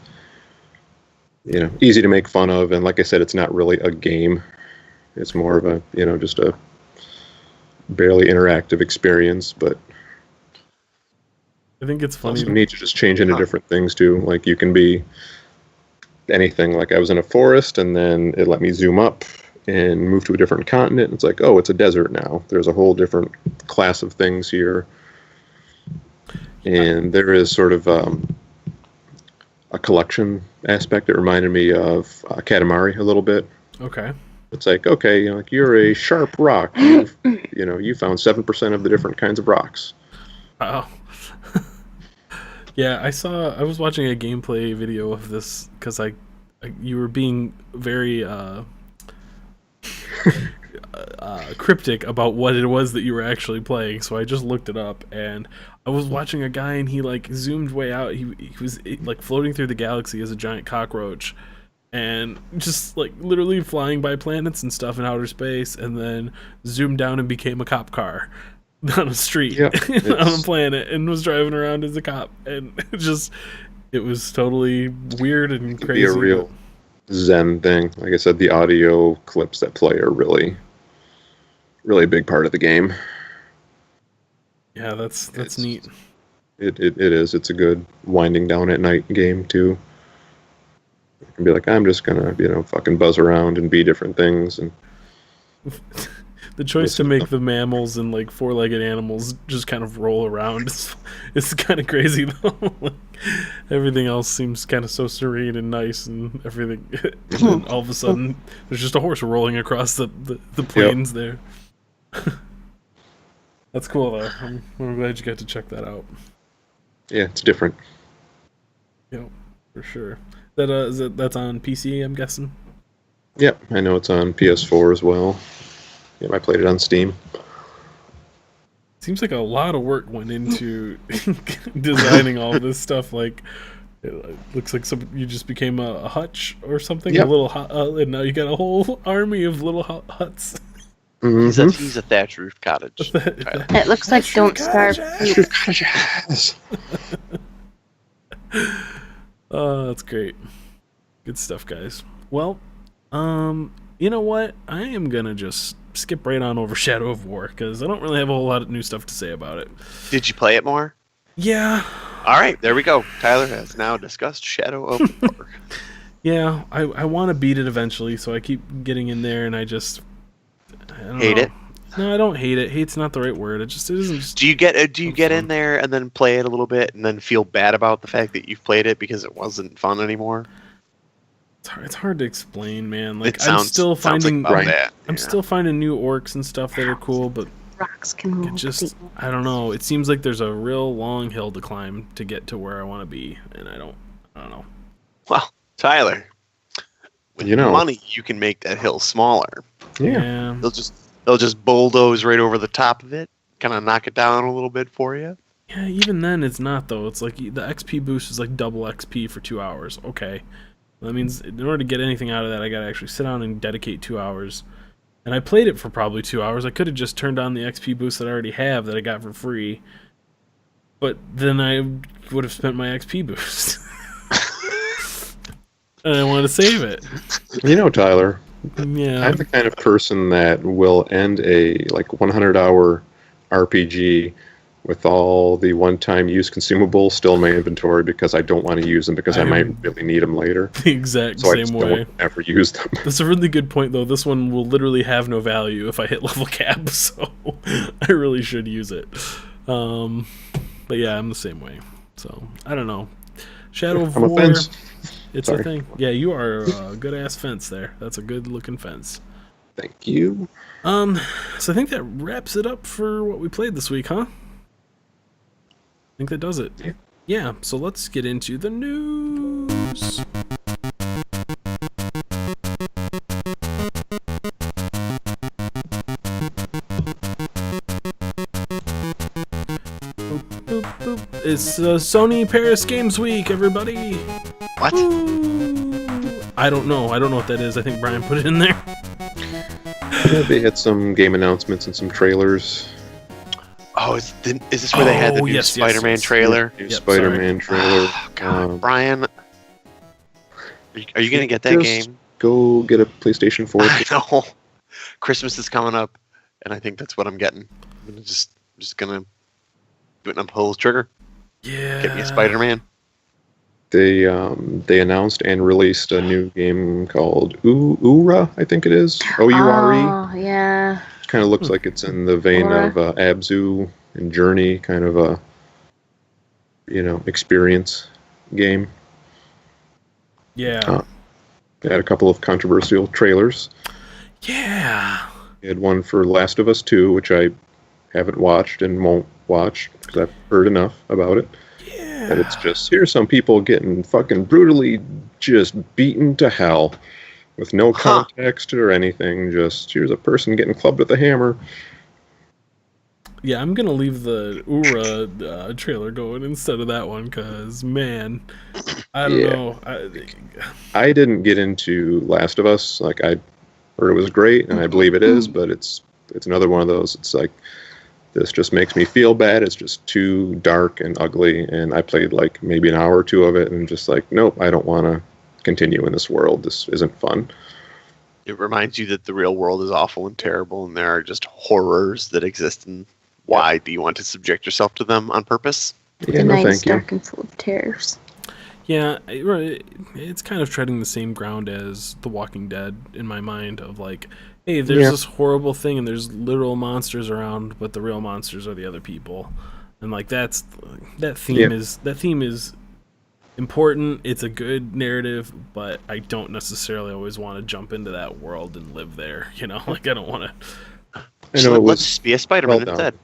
easy to make fun of. And like I said, it's not really a game. It's more of a just a barely interactive experience. But I think it's funny. Also neat to just change into different things too. Like you can be anything. Like I was in a forest, and then it let me zoom up and move to a different continent. It's like, oh, it's a desert now. There's a whole different class of things here, and there is sort of a collection aspect that reminded me of Katamari a little bit. Okay. It's like, okay, you know, like you're a sharp rock. You found 7% of the different kinds of rocks. Oh. Yeah, I was watching a gameplay video of this because you were being very cryptic about what it was that you were actually playing, so I just looked it up, and I was watching a guy, and he like zoomed way out. He was like floating through the galaxy as a giant cockroach, and just like literally flying by planets and stuff in outer space, and then zoomed down and became a cop car on a street on a planet, and was driving around as a cop, and it was totally weird and crazy. Be a real Zen thing. Like I said, the audio clips that play are really a big part of the game. Yeah, that's neat. It is. It's a good winding down at night game too. You can be like, I'm just gonna fucking buzz around and be different things. And the choice to make the mammals and like four-legged animals just kind of roll around is kind of crazy though. Like, everything else seems kind of so serene and nice and everything, and then all of a sudden there's just a horse rolling across the plains there. That's cool though. I'm glad you got to check that out. Yeah, it's different. Yep, for sure. That's on PC, I'm guessing. Yep, I know it's on PS4 as well. Yep, I played it on Steam. Seems like a lot of work went into designing all this stuff. Like, it looks like you just became a hutch or something. Yep. A little and now you got a whole army of little huts. Mm-hmm. He's a thatch roof cottage. It looks like Don't Starve. Oh, that's great. Good stuff, guys. Well, you know what? I am gonna just skip right on over Shadow of War because I don't really have a whole lot of new stuff to say about it. Did you play it more? Yeah. All right, there we go. Tyler has now discussed Shadow of War. Yeah, I want to beat it eventually, so I keep getting in there, and I don't hate know. it. No, I don't hate it. Hate's not the right word. It isn't. Just do you get in there and then play it a little bit and then feel bad about the fact that you've played it because it wasn't fun anymore? It's hard to explain, man. Like I'm still finding new orcs and stuff that are cool, but Rocks can roll. I don't know. It seems like there's a real long hill to climb to get to where I want to be, and I don't know. Well, Tyler, with money, you can make that hill smaller. Yeah. They'll just bulldoze right over the top of it, kind of knock it down a little bit for you. Yeah, even then it's not though. It's like the XP boost is like double XP for 2 hours. Okay. That means in order to get anything out of that, I gotta actually sit down and dedicate 2 hours. And I played it for probably 2 hours. I could have just turned on the XP boost that I already have that I got for free. But then I would have spent my XP boost. And I wanted to save it. Tyler, yeah. I'm the kind of person that will end a 100-hour RPG with all the one-time use consumables still in my inventory because I don't want to use them because I might really need them later. The exact so same I just way. Don't ever use them. That's a really good point, though. This one will literally have no value if I hit level cap, so I really should use it. But yeah, I'm the same way. So I don't know. Shadow of War. It's a thing. Yeah, you are a good ass fence there. That's a good looking fence. Thank you. So I think that wraps it up for what we played this week, huh? I think that does it. Yeah, so let's get into the news. It's Sony Paris Games Week, everybody. What? Ooh. I don't know. I don't know what that is. I think Brian put it in there. Yeah, they had some game announcements and some trailers. Oh, is this where they had the new Spider-Man trailer? New Spider-Man trailer. Oh, God, Brian, are you gonna get that game? Go get a PlayStation 4. I know. Christmas is coming up, and I think that's what I'm getting. I'm just gonna do it and pull the trigger. Yeah. Get me a Spider-Man. They announced and released a new game called Ura, I think it is. Oure. Oh, yeah. Kind of looks like it's in the vein Aura. of Abzu and Journey, kind of a experience game. Yeah. They had a couple of controversial trailers. Yeah. They had one for Last of Us 2, which I haven't watched and won't watch because I've heard enough about it. Yeah. And it's just, here's some people getting fucking brutally just beaten to hell with no context or anything. Just, here's a person getting clubbed with a hammer. Yeah, I'm gonna leave the Ura trailer going instead of that one because, man, I don't know. I didn't get into Last of Us. Like, I heard it was great, and I believe it is, but it's another one of those. It's like, this just makes me feel bad. It's just too dark and ugly, and I played like maybe an hour or two of it, and just like, nope, I don't want to continue in this world. This isn't fun. It reminds you that the real world is awful and terrible, and there are just horrors that exist. And why do you want to subject yourself to them on purpose? Yeah, The no, night is thank you. dark and full of terrors. Yeah, it's kind of treading the same ground as The Walking Dead in my mind of like, hey, there's this horrible thing and there's literal monsters around, but the real monsters are the other people. And like that theme is important. It's a good narrative, but I don't necessarily always want to jump into that world and live there, Like I don't want to. I know Let's just be a Spider-Man well done. instead.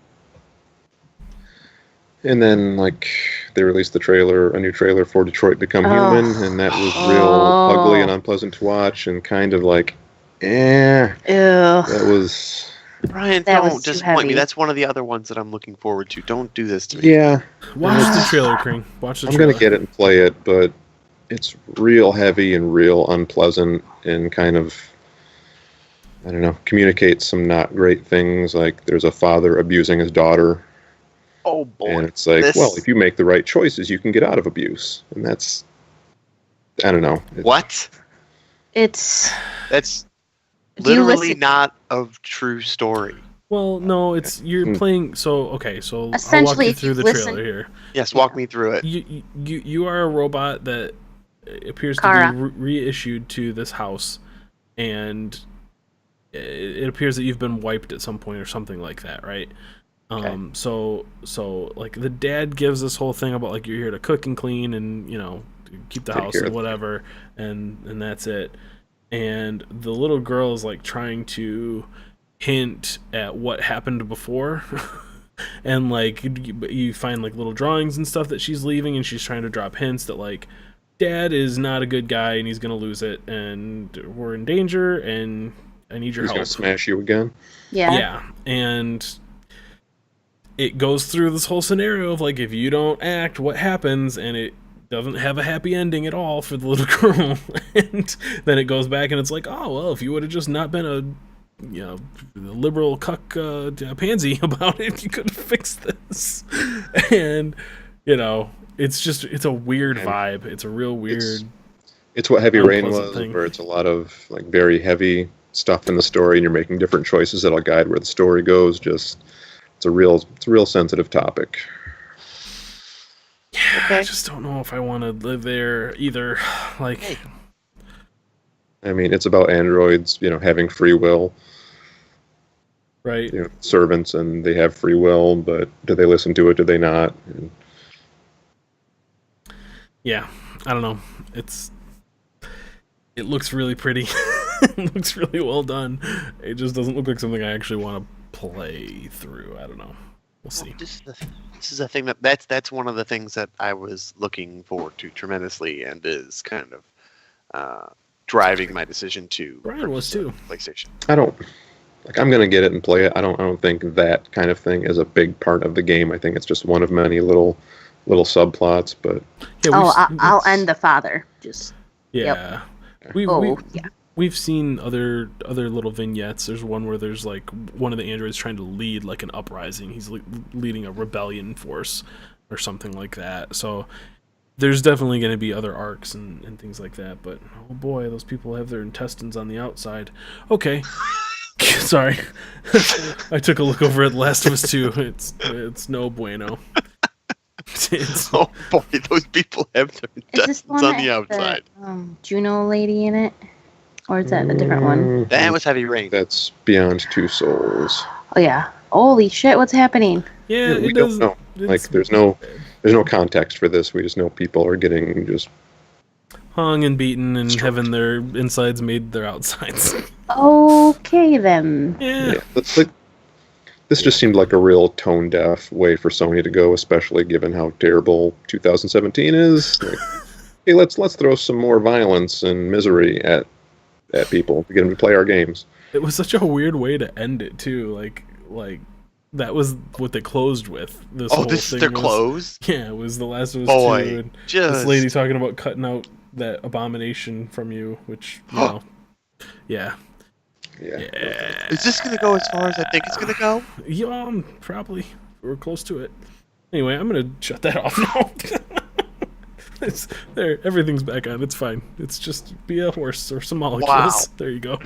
And then, like, they released a new trailer for Detroit Become Human, and that was real ugly and unpleasant to watch, and kind of like, Ew. that was... Brian, That was don't too disappoint me. heavy. That's one of the other ones that I'm looking forward to. Don't do this to me. Yeah, Watch the trailer, Kring. Watch the I'm trailer. going to get it and play it, but it's real heavy and real unpleasant and kind of, I don't know, communicates some not great things, like there's a father abusing his daughter. Oh boy. And it's like, well, if you make the right choices, you can get out of abuse. And that's, I don't know. What? It's... That's Do you literally listen- not a true story. Well, no, it's you're playing. So okay, so I'll walk Essentially, you if through you the listen- trailer here. Yes, walk me through it. You are a robot that appears Kara. to be reissued to this house, and it appears that you've been wiped at some point or something like that, right? So like the dad gives this whole thing about like you're here to cook and clean and keep the Take house care and of whatever, and that's it. And the little girl is like trying to hint at what happened before. And like you find like little drawings and stuff that she's leaving, and she's trying to drop hints that like dad is not a good guy and he's gonna lose it and we're in danger and I need your He's help. going to smash you again. Yeah, and it goes through this whole scenario of like if you don't act, what happens, and it doesn't have a happy ending at all for the little girl. And then it goes back and it's like, oh well, if you would have just not been a liberal cuck pansy about it, you could have fixed this. And it's a weird vibe. It's a real weird. It's what Heavy Rain unpleasant was, thing. where it's a lot of like very heavy stuff in the story, and you're making different choices that'll guide where the story goes. Just it's a real sensitive topic. Yeah, I just don't know if I want to live there either. Like, I mean, it's about androids, having free will. right? Servants, and they have free will, but do they listen to it? Do they not? And Yeah, I don't know. It looks really pretty. It looks really well done. It just doesn't look like something I actually want to play through. I don't know. We'll see. This is a thing that's one of the things that I was looking forward to tremendously, and is kind of driving my decision to Brian was too. PlayStation. I don't like. I'm gonna get it and play it. I don't think that kind of thing is a big part of the game. I think it's just one of many little subplots. But Yeah, I'll end the father. Just Yeah. We've seen other little vignettes. There's one where there's like one of the androids trying to lead like an uprising. He's leading a rebellion force or something like that. So there's definitely going to be other arcs and things like that. But oh boy, those people have their intestines on the outside. Okay. Sorry. I took a look over at The Last of Us 2. It's no bueno. It's- Oh boy, those people have their Is this the dents one on that the has outside. Juno lady in it? Or is that a different one? That was Heavy Rain. That's Beyond Two Souls. Oh yeah. Holy shit, what's happening? yeah, We it don't does. know. Like, there's no context for this. We just know people are getting just hung and beaten and Stroked. having their insides made their outsides. Okay then. Yeah. This just seemed like a real tone deaf way for Sony to go, especially given how terrible 2017 is. Like, hey, let's throw some more violence and misery at people to get them to play our games. It was such a weird way to end it too. Like that was what they closed with. This Oh, whole this is thing their was, close? Yeah, it was The Last of Us Boy, 2 and just this lady talking about cutting out that abomination from you, which you know, yeah. Is this gonna go as far as I think it's gonna go? Yeah, probably. We're close to it. Anyway, I'm gonna shut that off now. It's there. Everything's back on. It's fine. It's just be a horse or some molecules. Wow. There you go.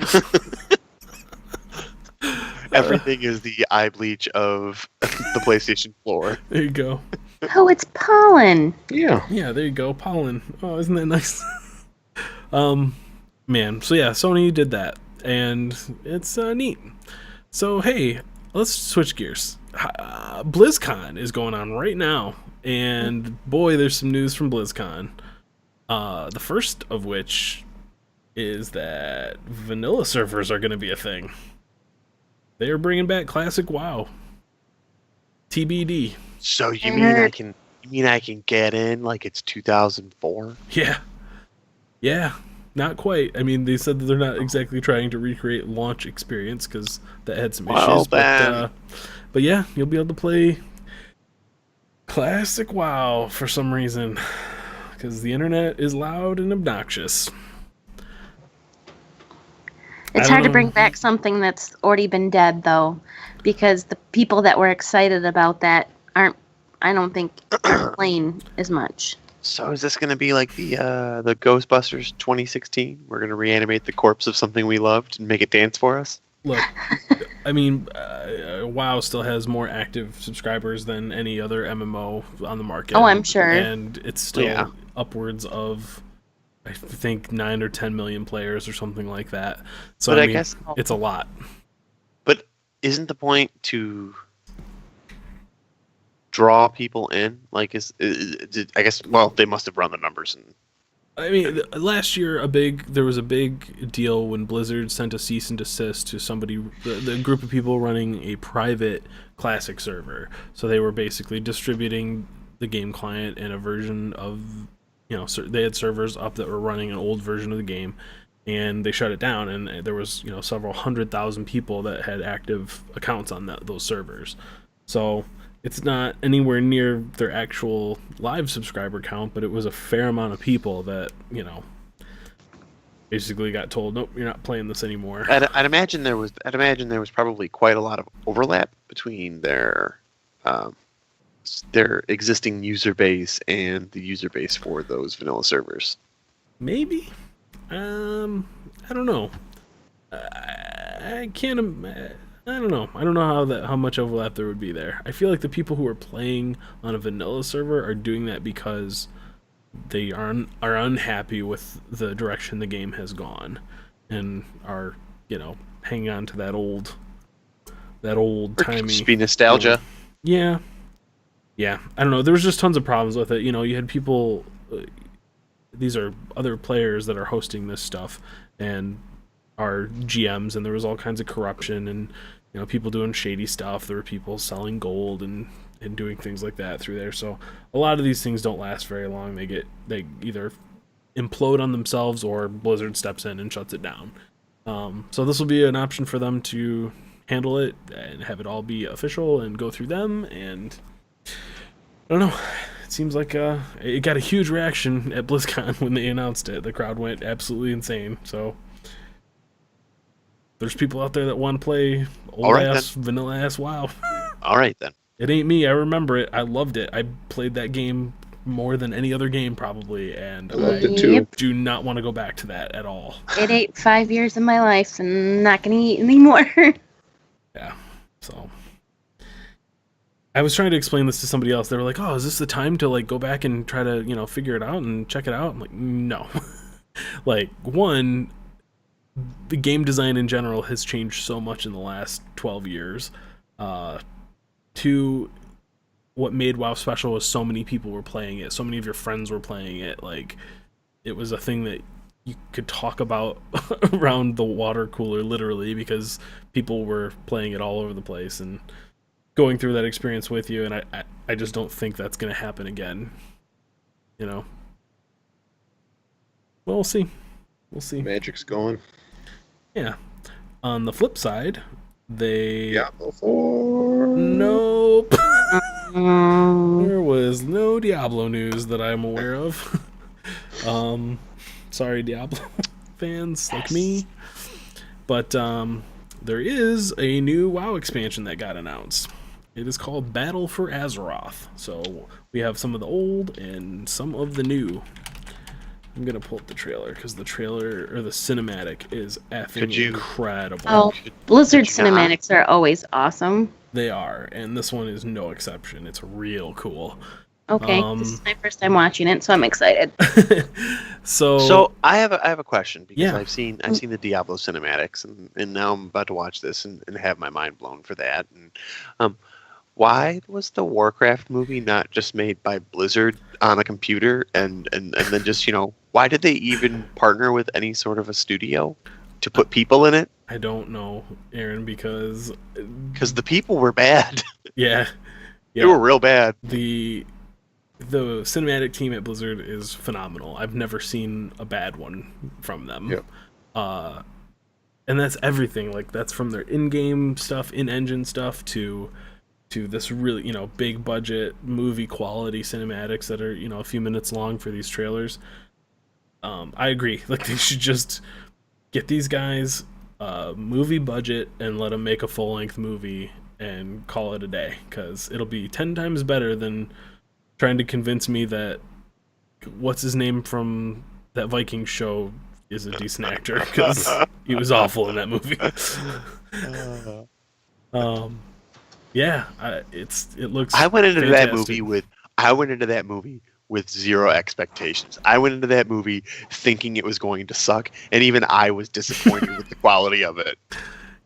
Everything is the eye bleach of the PlayStation floor. There you go. Oh, it's pollen. Yeah. Yeah, there you go. Pollen. Oh, isn't that nice? Man. So yeah, Sony did that, and it's neat. So hey, let's switch gears. BlizzCon is going on right now, and boy, there's some news from BlizzCon. The first of which is that vanilla servers are going to be a thing. They are bringing back classic WoW. TBD. So you mean I can get in like it's 2004? Yeah, not quite. I mean, they said that they're not exactly trying to recreate launch experience because that had some issues. But yeah, you'll be able to play classic WoW for some reason because the internet is loud and obnoxious. It's hard to bring back something that's already been dead, though, because the people that were excited about that aren't, I don't think, playing as much. So is this gonna be like the Ghostbusters 2016? We're gonna reanimate the corpse of something we loved and make it dance for us? Look, I mean, WoW still has more active subscribers than any other MMO on the market. Oh, I'm sure. And it's still upwards of, I think, 9 or 10 million players or something like that. So But I I mean, guess- it's a lot. But isn't the point to draw people in? Like, I guess? Well, they must have run the numbers. And I mean, last year there was a big deal when Blizzard sent a cease and desist to somebody, the group of people running a private classic server. So they were basically distributing the game client and a version of, they had servers up that were running an old version of the game, and they shut it down. And there was, several 100,000 people that had active accounts on those servers. So it's not anywhere near their actual live subscriber count, but it was a fair amount of people that, basically got told, nope, you're not playing this anymore. I'd imagine there was probably quite a lot of overlap between their existing user base and the user base for those vanilla servers. Maybe. I don't know. I can't. I don't know. I don't know how much overlap there would be there. I feel like the people who are playing on a vanilla server are doing that because they are unhappy with the direction the game has gone, and are hanging on to that old timey. Just be nostalgia. Yeah. I don't know. There was just tons of problems with it. You had people. These are other players that are hosting this stuff and are GMs, and there was all kinds of corruption and people doing shady stuff. There were people selling gold and doing things like that through there. So a lot of these things don't last very long. They either implode on themselves or Blizzard steps in and shuts it down. So this will be an option for them to handle it and have it all be official and go through them. And I don't know. It seems like it got a huge reaction at BlizzCon when they announced it. The crowd went absolutely insane. So there's people out there that want to play vanilla ass WoW. All right then. It ain't me. I remember it. I loved it. I played that game more than any other game probably, and I loved it too. do not want to go back to that at all. It ate 5 years of my life, and not gonna eat anymore. Yeah. So I was trying to explain this to somebody else. They were like, "Oh, is this the time to like go back and try to figure it out and check it out?" I'm like, "No." Like, one, the game design in general has changed so much in the last 12 years. Two, what made WoW special was so many people were playing it. So many of your friends were playing it. Like, it was a thing that you could talk about around the water cooler, literally, because people were playing it all over the place and going through that experience with you. And I just don't think that's going to happen again. You know? Well, we'll see. We'll see. Magic's gone. Yeah. On the flip side, they... Diablo 4. Nope. There was no Diablo news that I'm aware of. Sorry, Diablo fans like me. But there is a new WoW expansion that got announced. It is called Battle for Azeroth. So we have some of the old and some of the new. I'm gonna pull up the trailer because the trailer or the cinematic is effing incredible. Oh, Blizzard cinematics are always awesome. They are, and this one is no exception. It's real cool. Okay, this is my first time watching it, so I'm excited. So I have a question because Yeah. I've seen the Diablo cinematics and now I'm about to watch this and have my mind blown for that. And why was the Warcraft movie not just made by Blizzard on a computer and then just why did they even partner with any sort of a studio to put people in it? I don't know, Aaron, because the people were bad. yeah, They were real bad. the cinematic team at Blizzard is phenomenal. I've never seen a bad one from them. Yep. And that's everything. Like, that's from their in-game stuff, in-engine stuff to this really, big budget movie quality cinematics that are, a few minutes long for these trailers. I agree. Like, they should just get these guys movie budget and let them make a full-length movie and call it a day, because it'll be 10 times better than trying to convince me that what's his name from that Viking show is a decent actor, because he was awful in that movie. Yeah, it looks. I went into fantastic. that movie with zero expectations. I went into that movie thinking it was going to suck, and even I was disappointed with the quality of it.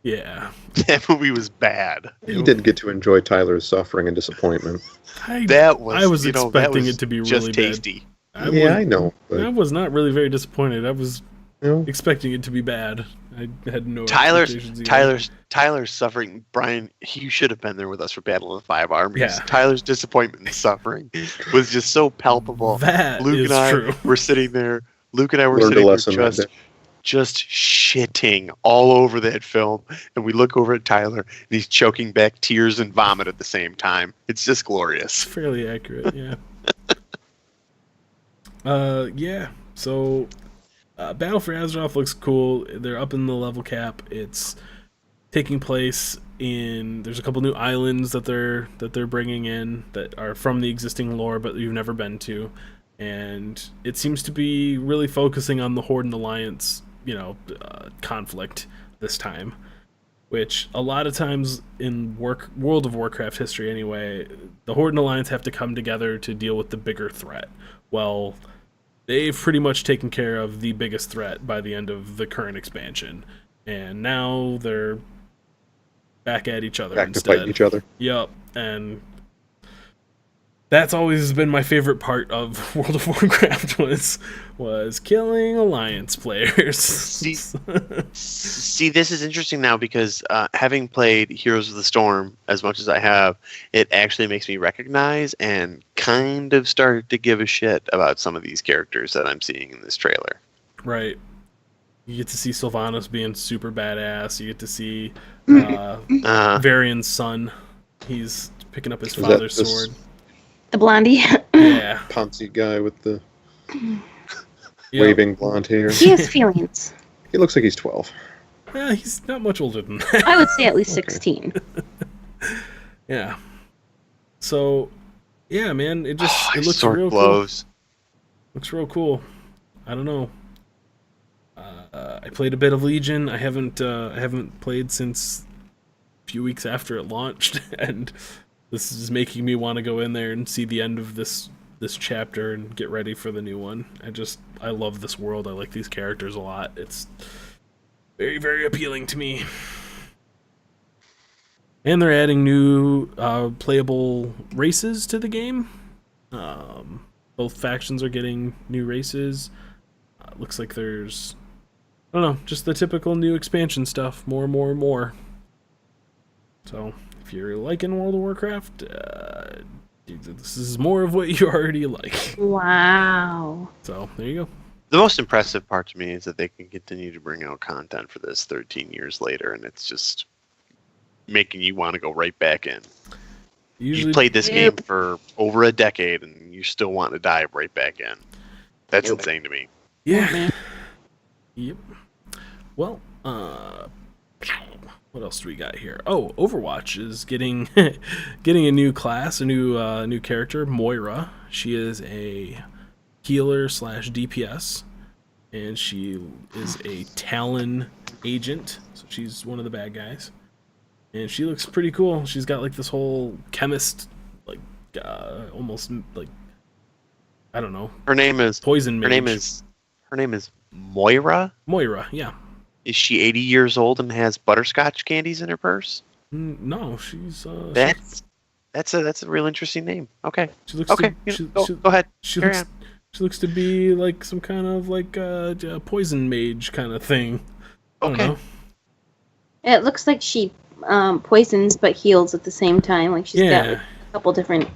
Yeah, That movie was bad. You did get to enjoy Tyler's suffering and disappointment. I was that expecting was it to be just really tasty. bad. I know. But, I was not really very disappointed. I was you know, expecting it to be bad. I had no expectations either. Tyler's suffering. Brian, you should have been there with us for Battle of the Five Armies. Yeah. Tyler's disappointment and suffering was just so palpable. That Luke is and I true. were sitting there. Luke and I were learned a sitting there lesson that day. just shitting all over that film, and we look over at Tyler, and he's choking back tears and vomit at the same time. It's just glorious. Fairly accurate, yeah. Yeah. So, Battle for Azeroth looks cool. They're up in the level cap. It's taking place in. There's a couple new islands that they're bringing in that are from the existing lore, but you've never been to, and it seems to be really focusing on the Horde and Alliance, conflict this time. Which a lot of times in World of Warcraft history, anyway, the Horde and Alliance have to come together to deal with the bigger threat. Well, they've pretty much taken care of the biggest threat by the end of the current expansion, and now they're back at each other Back instead. to fighting each other. Yep, and that's always been my favorite part of World of Warcraft was killing Alliance players. See, this is interesting now because having played Heroes of the Storm as much as I have, it actually makes me recognize and kind of start to give a shit about some of these characters that I'm seeing in this trailer. Right. You get to see Sylvanas being super badass. You get to see Varian's son. He's picking up his father's sword. The blondie. Yeah. Ponzi guy with the Yep. waving blonde hair. He has feelings. He looks like he's 12. Yeah, he's not much older than that. I would say at least 16. Yeah. So, yeah, man, it looks sword real blows. cool. Looks real cool. I don't know. I played a bit of Legion. I haven't played since a few weeks after it launched, and This is making me want to go in there and see the end of this chapter and get ready for the new one. I love this world. I like these characters a lot. It's very, very appealing to me. And they're adding new playable races to the game. Both factions are getting new races. Looks like there's, I don't know, just the typical new expansion stuff. More and more and more. So, if you're liking World of Warcraft, this is more of what you already like. Wow. So, there you go. The most impressive part to me is that they can continue to bring out content for this 13 years later, and it's just making you want to go right back in. You've played this game for over a decade, and you still want to dive right back in. That's insane to me. Yeah. Yep. Well, what else do we got here? Oh, Overwatch is getting a new class, a new character, Moira. She is a healer / DPS, and she is a Talon agent. So she's one of the bad guys, and she looks pretty cool. She's got like this whole chemist, like almost like, I don't know. Her name is poison mage. Her name is Moira. Moira, yeah. Is she 80 years old and has butterscotch candies in her purse? No, she's that's a real interesting name. Okay. She looks okay. Go ahead. She looks to be like some kind of like poison mage kind of thing. I don't know. It looks like she poisons but heals at the same time. Like she's got like, a couple different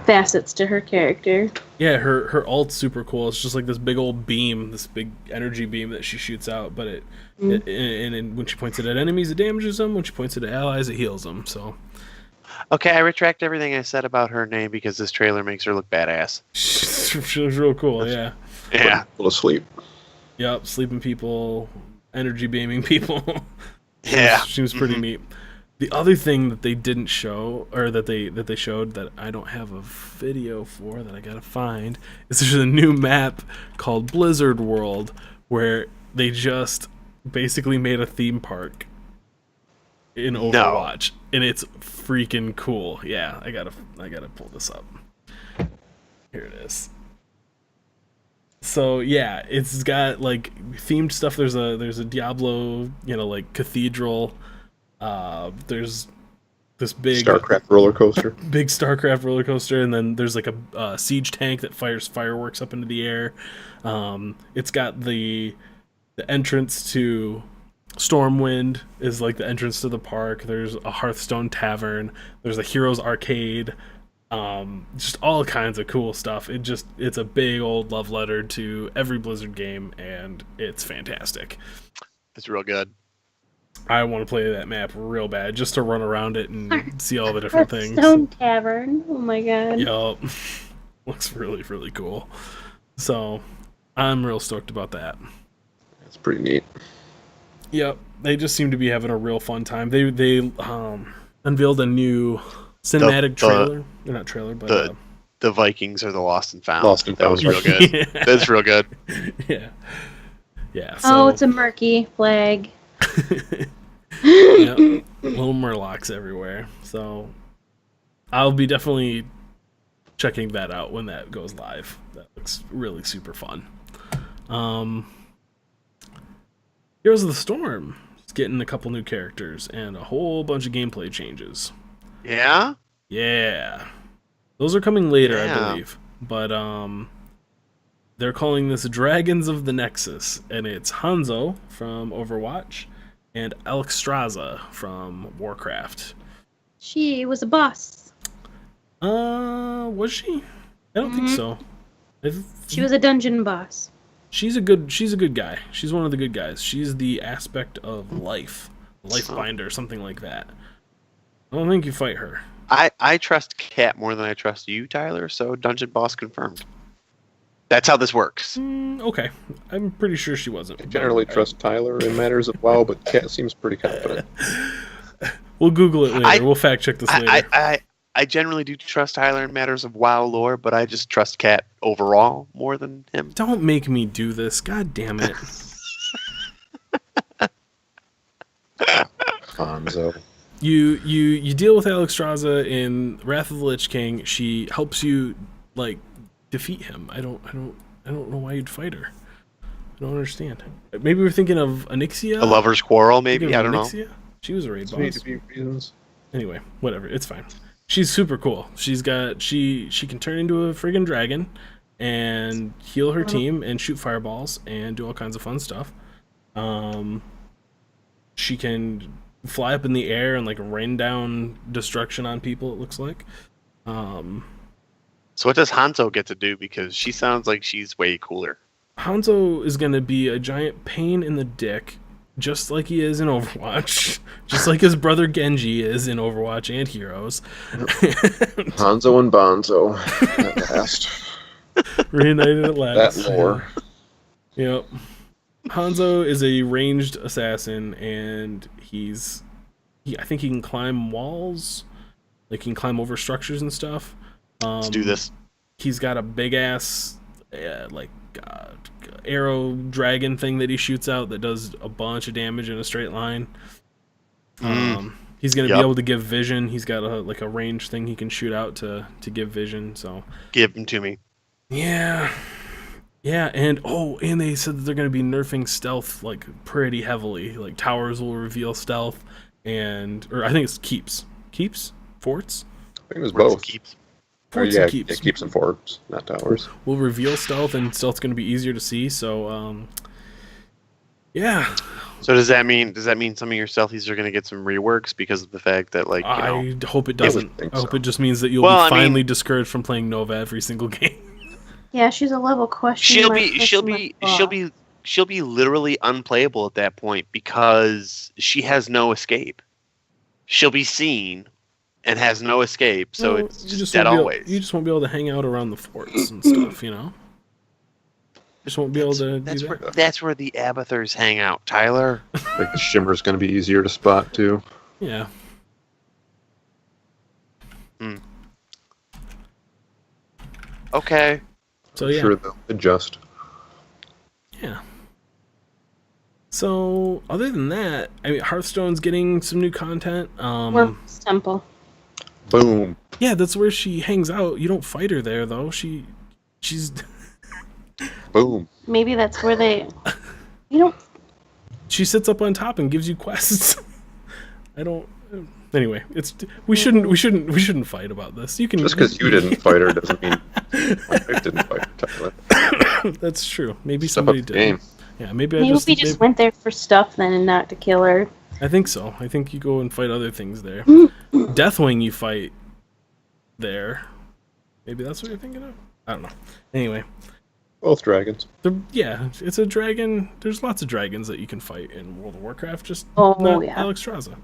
facets to her character. Yeah, her alt's super cool. It's just like this big old beam, this big energy beam that she shoots out, but and when she points it at enemies, it damages them. When she points it at allies, it heals them. So. Okay, I retract everything I said about her name because this trailer makes her look badass. She's real cool, yeah. Yeah. Full of sleep. Yep, sleeping people, energy beaming people. She was pretty neat. The other thing that they didn't show, or that they showed that I don't have a video for that I gotta find, is there's a new map called Blizzard World where they just basically made a theme park in Overwatch, and it's freaking cool. Yeah, I gotta pull this up. Here it is. So yeah, it's got like themed stuff. There's a Diablo, like cathedral. There's this big StarCraft roller coaster, and then there's like a siege tank that fires fireworks up into the air. It's got the entrance to Stormwind is like the entrance to the park. There's a Hearthstone tavern. There's a Heroes arcade. Just all kinds of cool stuff. It's a big old love letter to every Blizzard game, and it's fantastic. It's real good. I want to play that map real bad, just to run around it and see all the different things. Hearthstone tavern. Oh my god. Yup. Looks really, really cool. So, I'm real stoked about that. That's pretty neat. Yep, they just seem to be having a real fun time. They unveiled a new cinematic trailer. Not trailer, but the Vikings are the Lost and Found. That was real good. Yeah. That's real good. Yeah. So, it's a murky flag. Yep, little murlocs everywhere. So I'll be definitely checking that out when that goes live. That looks really super fun. Heroes of the Storm is getting a couple new characters and a whole bunch of gameplay changes. Yeah? Yeah. Those are coming later, I believe. But they're calling this Dragons of the Nexus, and it's Hanzo from Overwatch and Alexstrasza from Warcraft. She was a boss. Was she? I don't think so. She was a dungeon boss. She's a good guy. She's one of the good guys. She's the aspect of life binder, something like that. I don't think you fight her. I trust Kat more than I trust you, Tyler, so dungeon boss confirmed. That's how this works. Okay. I'm pretty sure she wasn't. I generally trust Tyler in matters of WoW, but Kat seems pretty confident. We'll Google it later. We'll fact check this later. I generally do trust Tyler in matters of WoW lore, but I just trust Kat overall more than him. Don't make me do this. God damn it. Hanzo. You deal with Alexstrasza in Wrath of the Lich King. She helps you like defeat him. I don't know why you'd fight her. I don't understand. Maybe we're thinking of Onyxia. A lover's quarrel, Thinking maybe. of I don't know. Onyxia? She was a raid Need boss. to be reasons. Anyway, whatever. It's fine. She's super cool. She can turn into a friggin' dragon and heal her team and shoot fireballs and do all kinds of fun stuff. She can fly up in the air and like rain down destruction on people. It looks like. So what does Hanzo get to do? Because she sounds like she's way cooler. Hanzo is going to be a giant pain in the dick, just like he is in Overwatch, just like his brother Genji is in Overwatch and Heroes. Hanzo and Bonzo at last. Reunited at last. That lore. Yep. Hanzo is a ranged assassin, and I think he can climb walls, like he can climb over structures and stuff. Let's do this. He's got a big ass arrow dragon thing that he shoots out that does a bunch of damage in a straight line. He's gonna be able to give vision. He's got a range thing he can shoot out to give vision. So Give him to me. yeah, and they said that they're gonna be nerfing stealth like pretty heavily. Like towers will reveal stealth, or I think it's keeps, forts. I think it was Where's both. Keeps? Forts Yeah, and keeps. it keeps and forts, not towers. Will reveal stealth, and stealth's going to be easier to see. So, yeah. So does that mean some of your stealthies are going to get some reworks because of the fact that I hope it doesn't. think I hope so. it just means that you'll be finally discouraged from playing Nova every single game. Yeah, she's a level question. she'll mark, be question mark she'll be literally unplayable at that point because she has no escape. She'll be seen and has no escape, so Well, it's you just dead won't always. You just won't be able to hang out around the forts and stuff, you know? Just won't be able to do that. That's where the Abathurs hang out, Tyler. Like the shimmer's going to be easier to spot too. Yeah. Okay. So, yeah. Sure, they'll adjust. Yeah. So, other than that, I mean, Hearthstone's getting some new content. Worm's Temple. Boom. Yeah, that's where she hangs out. You don't fight her there, though. She's Boom. Maybe that's where they. You don't. she sits up on top and gives you quests. I don't. Anyway, we shouldn't fight about this. You can Just because you didn't fight her doesn't mean my wife didn't fight her, Tyler. That's true. Maybe Step somebody up the did. game. Yeah, maybe Maybe we just went there for stuff then and not to kill her. I think so. I think you go and fight other things there. Deathwing, you fight there. Maybe that's what you're thinking of. I don't know. Anyway, Both dragons. yeah, it's a dragon. There's lots of dragons that you can fight in World of Warcraft. Just Oh, not yeah. Alexstrasza.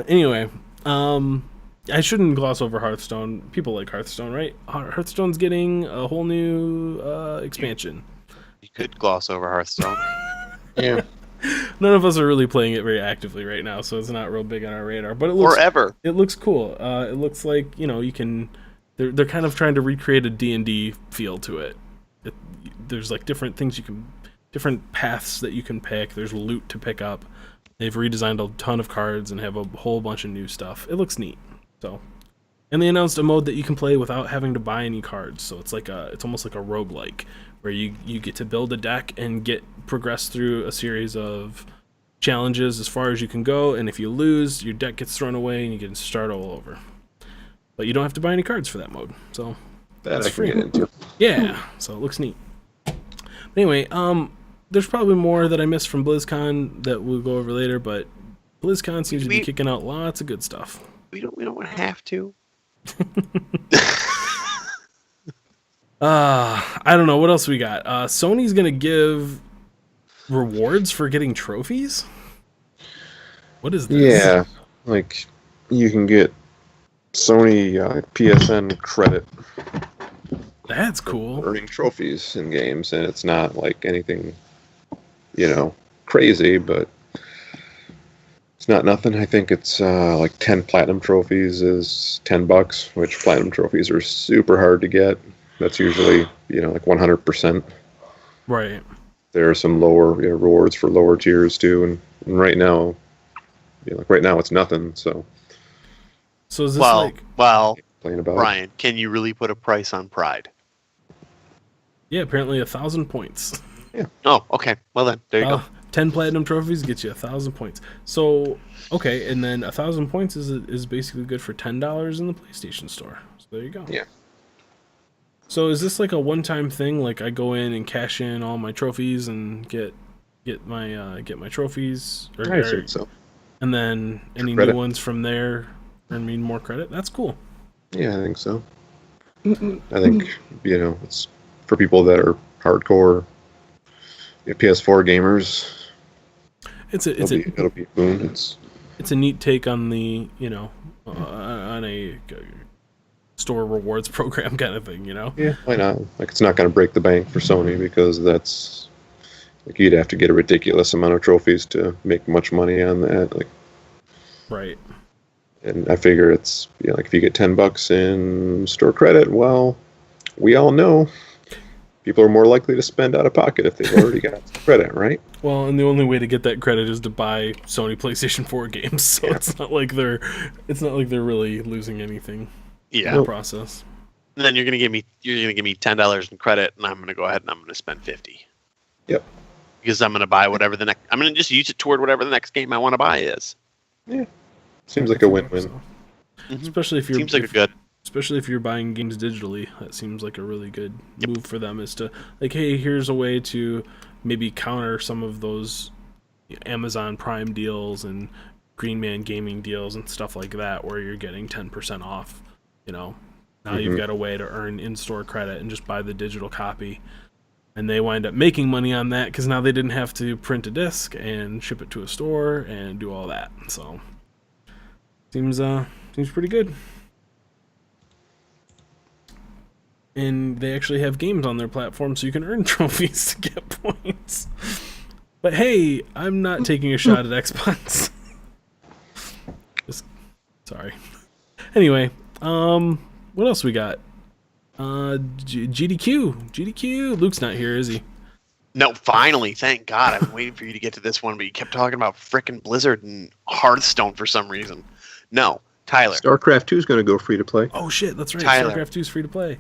Anyway, I shouldn't gloss over Hearthstone. People like Hearthstone, right? Hearthstone's getting a whole new expansion. You could gloss over Hearthstone. Yeah. None of us are really playing it very actively right now, so it's not real big on our radar. But it looks Or ever. It looks cool. It looks like, you can. They're kind of trying to recreate a D&D feel to it. There's like different things different paths that you can pick. There's loot to pick up. They've redesigned a ton of cards and have a whole bunch of new stuff. It looks neat. So, and they announced a mode that you can play without having to buy any cards. So it's almost like a roguelike where you get to build a deck and progress through a series of challenges as far as you can go. And if you lose, your deck gets thrown away and you get to start all over. But you don't have to buy any cards for that mode. So That it's I can free. get into. Yeah. So it looks neat. Anyway, there's probably more that I missed from BlizzCon that we'll go over later, but BlizzCon seems to be kicking out lots of good stuff. We don't have to. I don't know what else we got. Sony's gonna give rewards for getting trophies. What is this? Yeah. Like, you can get Sony PSN credit That's cool. earning trophies in games, and it's not like anything, crazy, but it's not nothing. I think it's like 10 platinum trophies is $10, which platinum trophies are super hard to get. That's usually, like 100%. Right. there are some lower rewards for lower tiers too, and right now, like right now it's nothing. So So is this Well, like? well, playing about Brian, can you really put a price on Pride? Yeah, apparently 1,000 points. Oh, okay. Well then, there you go. 10 platinum trophies gets you 1,000 points. So okay, and then 1,000 points is basically good for $10 in the PlayStation Store. So there you go. Yeah. So is this like a one-time thing? Like I go in and cash in all my trophies and get my trophies, I think so. and then any Credit. new ones from there earn me more credit. That's cool. Yeah, I think so. I think it's for people that are hardcore PS4 gamers. It'll be a boon. It's a neat take on the on a store rewards program kind of thing. Yeah, why not? Like it's not going to break the bank for Sony because that's like you'd have to get a ridiculous amount of trophies to make much money on that. Like, Right. and I figure it's like if you get $10 in store credit, well, we all know people are more likely to spend out of pocket if they've already got credit, right? Well, and the only way to get that credit is to buy Sony PlayStation 4 games, so Yeah. it's not like they're really losing anything Yeah. in the process. And then you're gonna give me $10 in credit, and I'm gonna go ahead and I'm gonna spend $50. Yep. Because I'm gonna buy whatever I'm gonna just use it toward whatever the next game I want to buy is. Seems like a win-win. So, Mhm. especially if you're Seems like a good. especially if you're buying games digitally, that seems like a really good move for them. Is to like, hey, here's a way to maybe counter some of those Amazon Prime deals and Green Man Gaming deals and stuff like that, where you're getting 10% off. Now you've got a way to earn in-store credit and just buy the digital copy. And they wind up making money on that because now they didn't have to print a disc and ship it to a store and do all that. So seems pretty good. And they actually have games on their platform so you can earn trophies to get points. But hey, I'm not taking a shot at Xbox. Sorry. Anyway, what else we got? GDQ. Luke's not here, is he? No, finally, thank God. I've been waiting for you to get to this one, but you kept talking about frickin' Blizzard and Hearthstone for some reason. No, Tyler. StarCraft 2 is going to go free to play. Oh shit, that's right. Tyler. StarCraft 2 is free to play.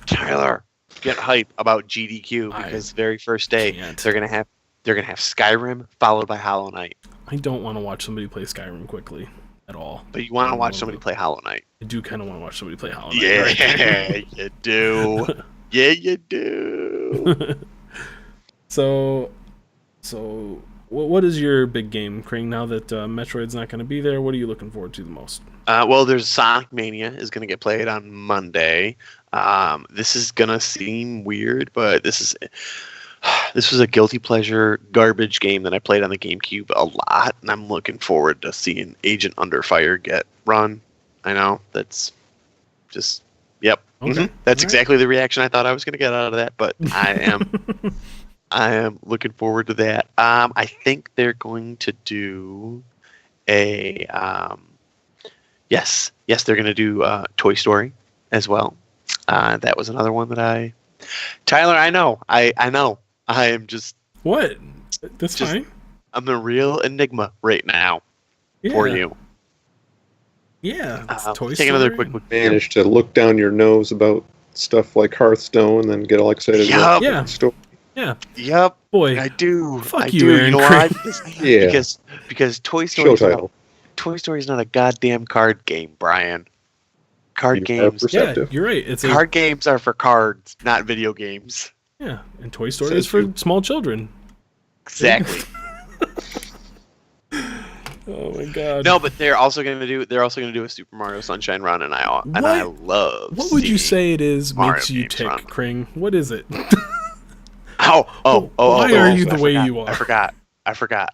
Tyler, get hype about GDQ because very first day can't. they're gonna have Skyrim followed by Hollow Knight. I don't want to watch somebody play Skyrim quickly at all. But you want to watch somebody play Hollow Knight. I do kind of want to watch somebody play Hollow Knight. Yeah, you do. Yeah, you do. So what is your big game, Kring? Now that Metroid's not going to be there, what are you looking forward to the most? Well, there's Sonic Mania is going to get played on Monday. This is going to seem weird, but this was a guilty pleasure garbage game that I played on the GameCube a lot, and I'm looking forward to seeing Agent Under Fire get run. I know, that's just, yep. Okay. That's All exactly the reaction I thought I was going to get out of that, but I am looking forward to that. I think they're going to do a, yes, they're going to do Toy Story as well. That was another one that Tyler, I know. I am just. What? That's Just- fine. I'm a real enigma right now Yeah. for you. Yeah. It's Toy Take Story. another quick look. Managed to look down your nose about stuff like Hearthstone and then get all excited about Yeah. the story. Yeah. Yep, Boy. I do. Fuck I you, do. Aaron You know why? Craig. Yeah. Because Toy Show Story. title. Toy Story is not a goddamn card game, Brian. Card You are games. Yeah, perceptive. you're right. It's Card games are for cards, not video games. yeah, and Toy Story Says is for you. small children. Exactly. Oh my god. No, but they're also gonna do a Super Mario Sunshine run, and I love. What would you seeing- say it is Mario makes you games tick, run. Kring? What is it? Why are you the way you are? I forgot.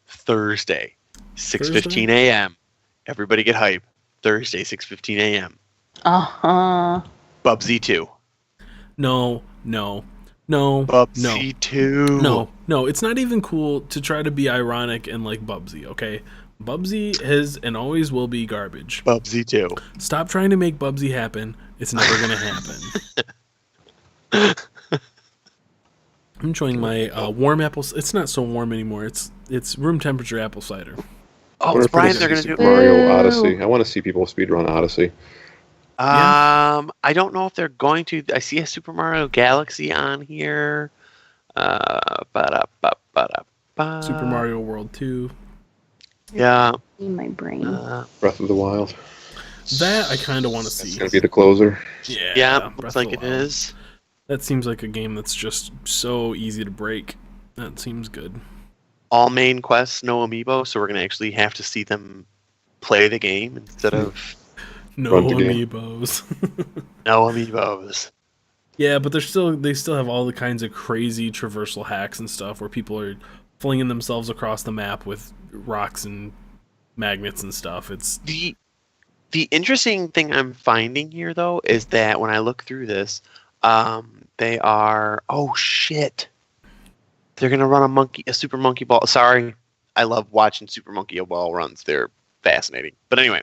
Thursday, 6:15 a.m. Everybody get hype. Thursday, 6:15 a.m. Bubsy 2. No. Bubsy 2. No, it's not even cool to try to be ironic and like Bubsy, okay? Bubsy is and always will be garbage. Bubsy 2. Stop trying to make Bubsy happen. It's never gonna happen. I'm enjoying my warm apples. It's not so warm anymore. It's room temperature apple cider. Oh, Wonder it's if we're Brian. gonna They're see gonna do. Super Mario Boo. Odyssey. I want to see people speedrun Odyssey. I don't know if they're going to. I see a Super Mario Galaxy on here. Ba-da-ba-ba-da-ba. Super Mario World 2. Yeah. In my brain. Breath of the Wild. That I kind of want to That's see. gonna be the closer. Yeah, Breath looks of like the it Wild. is. That seems like a game that's just so easy to break. That seems good. All main quests, no amiibo, so we're gonna actually have to see them play the game instead of No Run the game. amiibos. no amiibos. Yeah, but they still have all the kinds of crazy traversal hacks and stuff where people are flinging themselves across the map with rocks and magnets and stuff. It's The interesting thing I'm finding here though is that when I look through this, they are shit. They're gonna run a super monkey ball. Sorry, I love watching super monkey ball runs. They're fascinating. But anyway,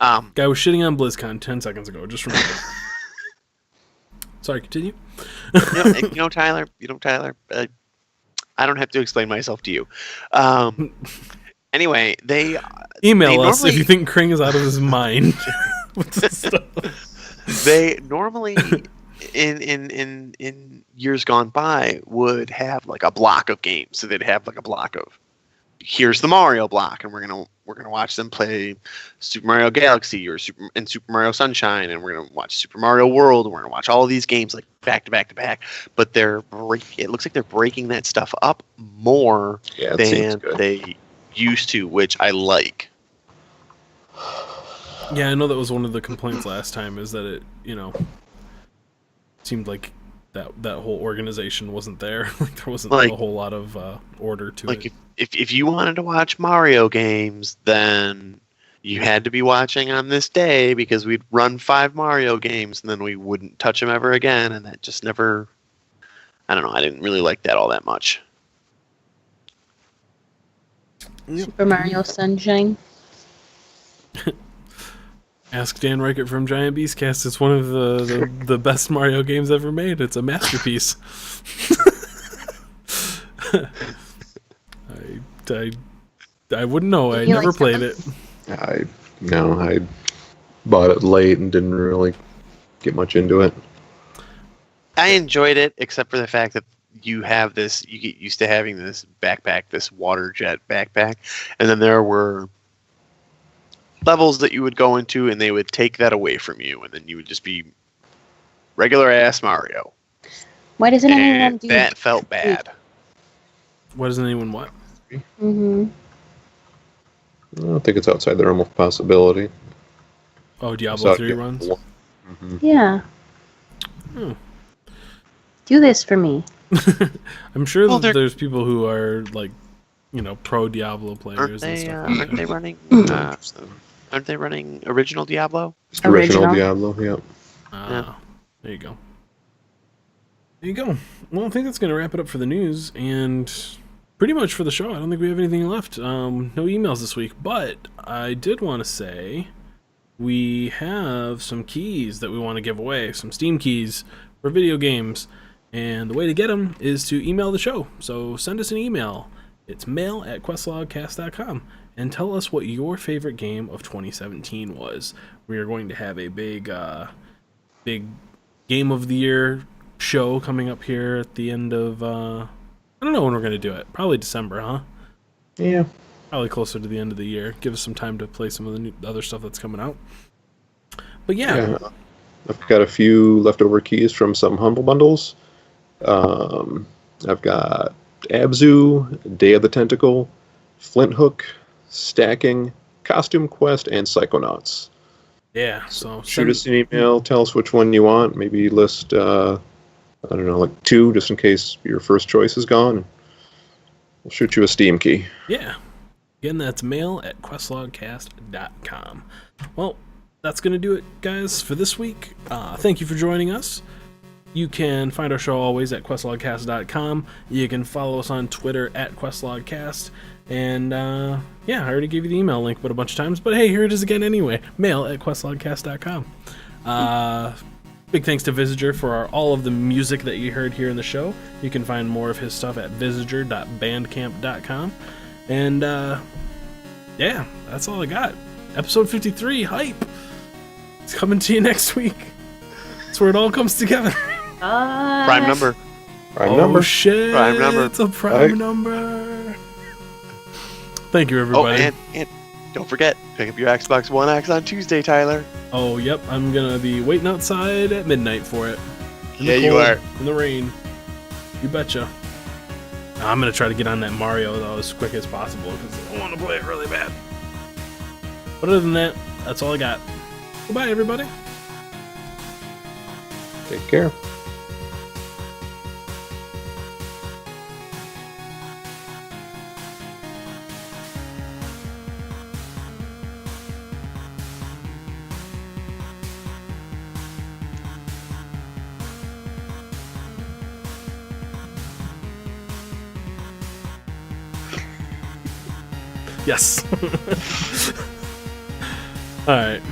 guy was shitting on BlizzCon 10 seconds ago. Just remember. Sorry, continue. Tyler. I don't have to explain myself to you. Anyway, they Email us normally- if you think Kring is out of his mind. with this stuff. They normally in years gone by would have like a block of games. So they'd have like a block of here's the Mario block, and we're gonna watch them play Super Mario Galaxy or Super Mario Sunshine, and we're gonna watch Super Mario World, and we're gonna watch all of these games like back to back to back. But it looks like they're breaking that stuff up more Yeah, it seems than good. they used to, which I like. Yeah, I know that was one of the complaints last time, is that it, seemed like that whole organization wasn't there. Like there wasn't Like- a whole lot of order to Like it. if you wanted to watch Mario games, then you had to be watching on this day because we'd run 5 Mario games and then we wouldn't touch them ever again, and that just never. I don't know. I didn't really like that all that much. Super Mario Sunshine. Ask Dan Reichert from Giant Beastcast. It's one of the best Mario games ever made. It's a masterpiece. I wouldn't know. I You never like played it. I bought it late and didn't really get much into it. I enjoyed it, except for the fact that you have this. You get used to having this backpack, this water jet backpack, and then there were levels that you would go into, and they would take that away from you, and then you would just be regular ass Mario. Why doesn't anyone And do that felt bad. What doesn't anyone want? Mm-hmm. I don't think it's outside the realm of possibility. Oh, I Diablo saw 3 Diablo runs? 1. Mhm. Yeah. Hmm. Do this for me. I'm sure Well, that they're- there's people who are like, pro Diablo Aren't players and they? stuff. like Aren't that. they running? Aren't they running original Diablo? Just original Original. Diablo, yeah. Ah, there you go. There you go. Well, I think that's going to wrap it up for the news and pretty much for the show. I don't think we have anything left. No emails this week, but I did want to say we have some keys that we want to give away, some Steam keys for video games. And the way to get them is to email the show. So send us an email. It's mail@questlogcast.com and tell us what your favorite game of 2017 was. We are going to have a big game of the year show coming up here at the end of I don't know when we're going to do it. Probably December, huh? Yeah. Probably closer to the end of the year. Give us some time to play some of the other stuff that's coming out. But yeah. I've got a few leftover keys from some Humble Bundles. I've got Abzu, Day of the Tentacle, Flint Hook, Stacking, Costume Quest, and Psychonauts. Yeah, so Shoot us an email, tell us which one you want. Maybe list, I don't know, like 2, just in case your first choice is gone. We'll shoot you a Steam key. Yeah. Again, that's mail@questlogcast.com. Well, that's going to do it, guys, for this week. Thank you for joining us. You can find our show always at questlogcast.com. You can follow us on Twitter at questlogcast. And, yeah, I already gave you the email link but a bunch of times. But, hey, here it is again anyway. Mail@questlogcast.com. Big thanks to Visager for all of the music that you heard here in the show. You can find more of his stuff at visager.bandcamp.com. And yeah, that's all I got. Episode 53, hype. It's coming to you next week. That's where it all comes together. Prime number. Prime number. Shit, Prime number. it's a prime number. Thank you, everybody. Oh, and don't forget, pick up your Xbox One X on Tuesday, Tyler. Oh, yep, I'm gonna be waiting outside at midnight for it. In the Yeah, you cold, are. In the rain. You betcha. I'm gonna try to get on that Mario, though, as quick as possible, because I want to play it really bad. But other than that, that's all I got. Goodbye, everybody. Take care. Yes. All right.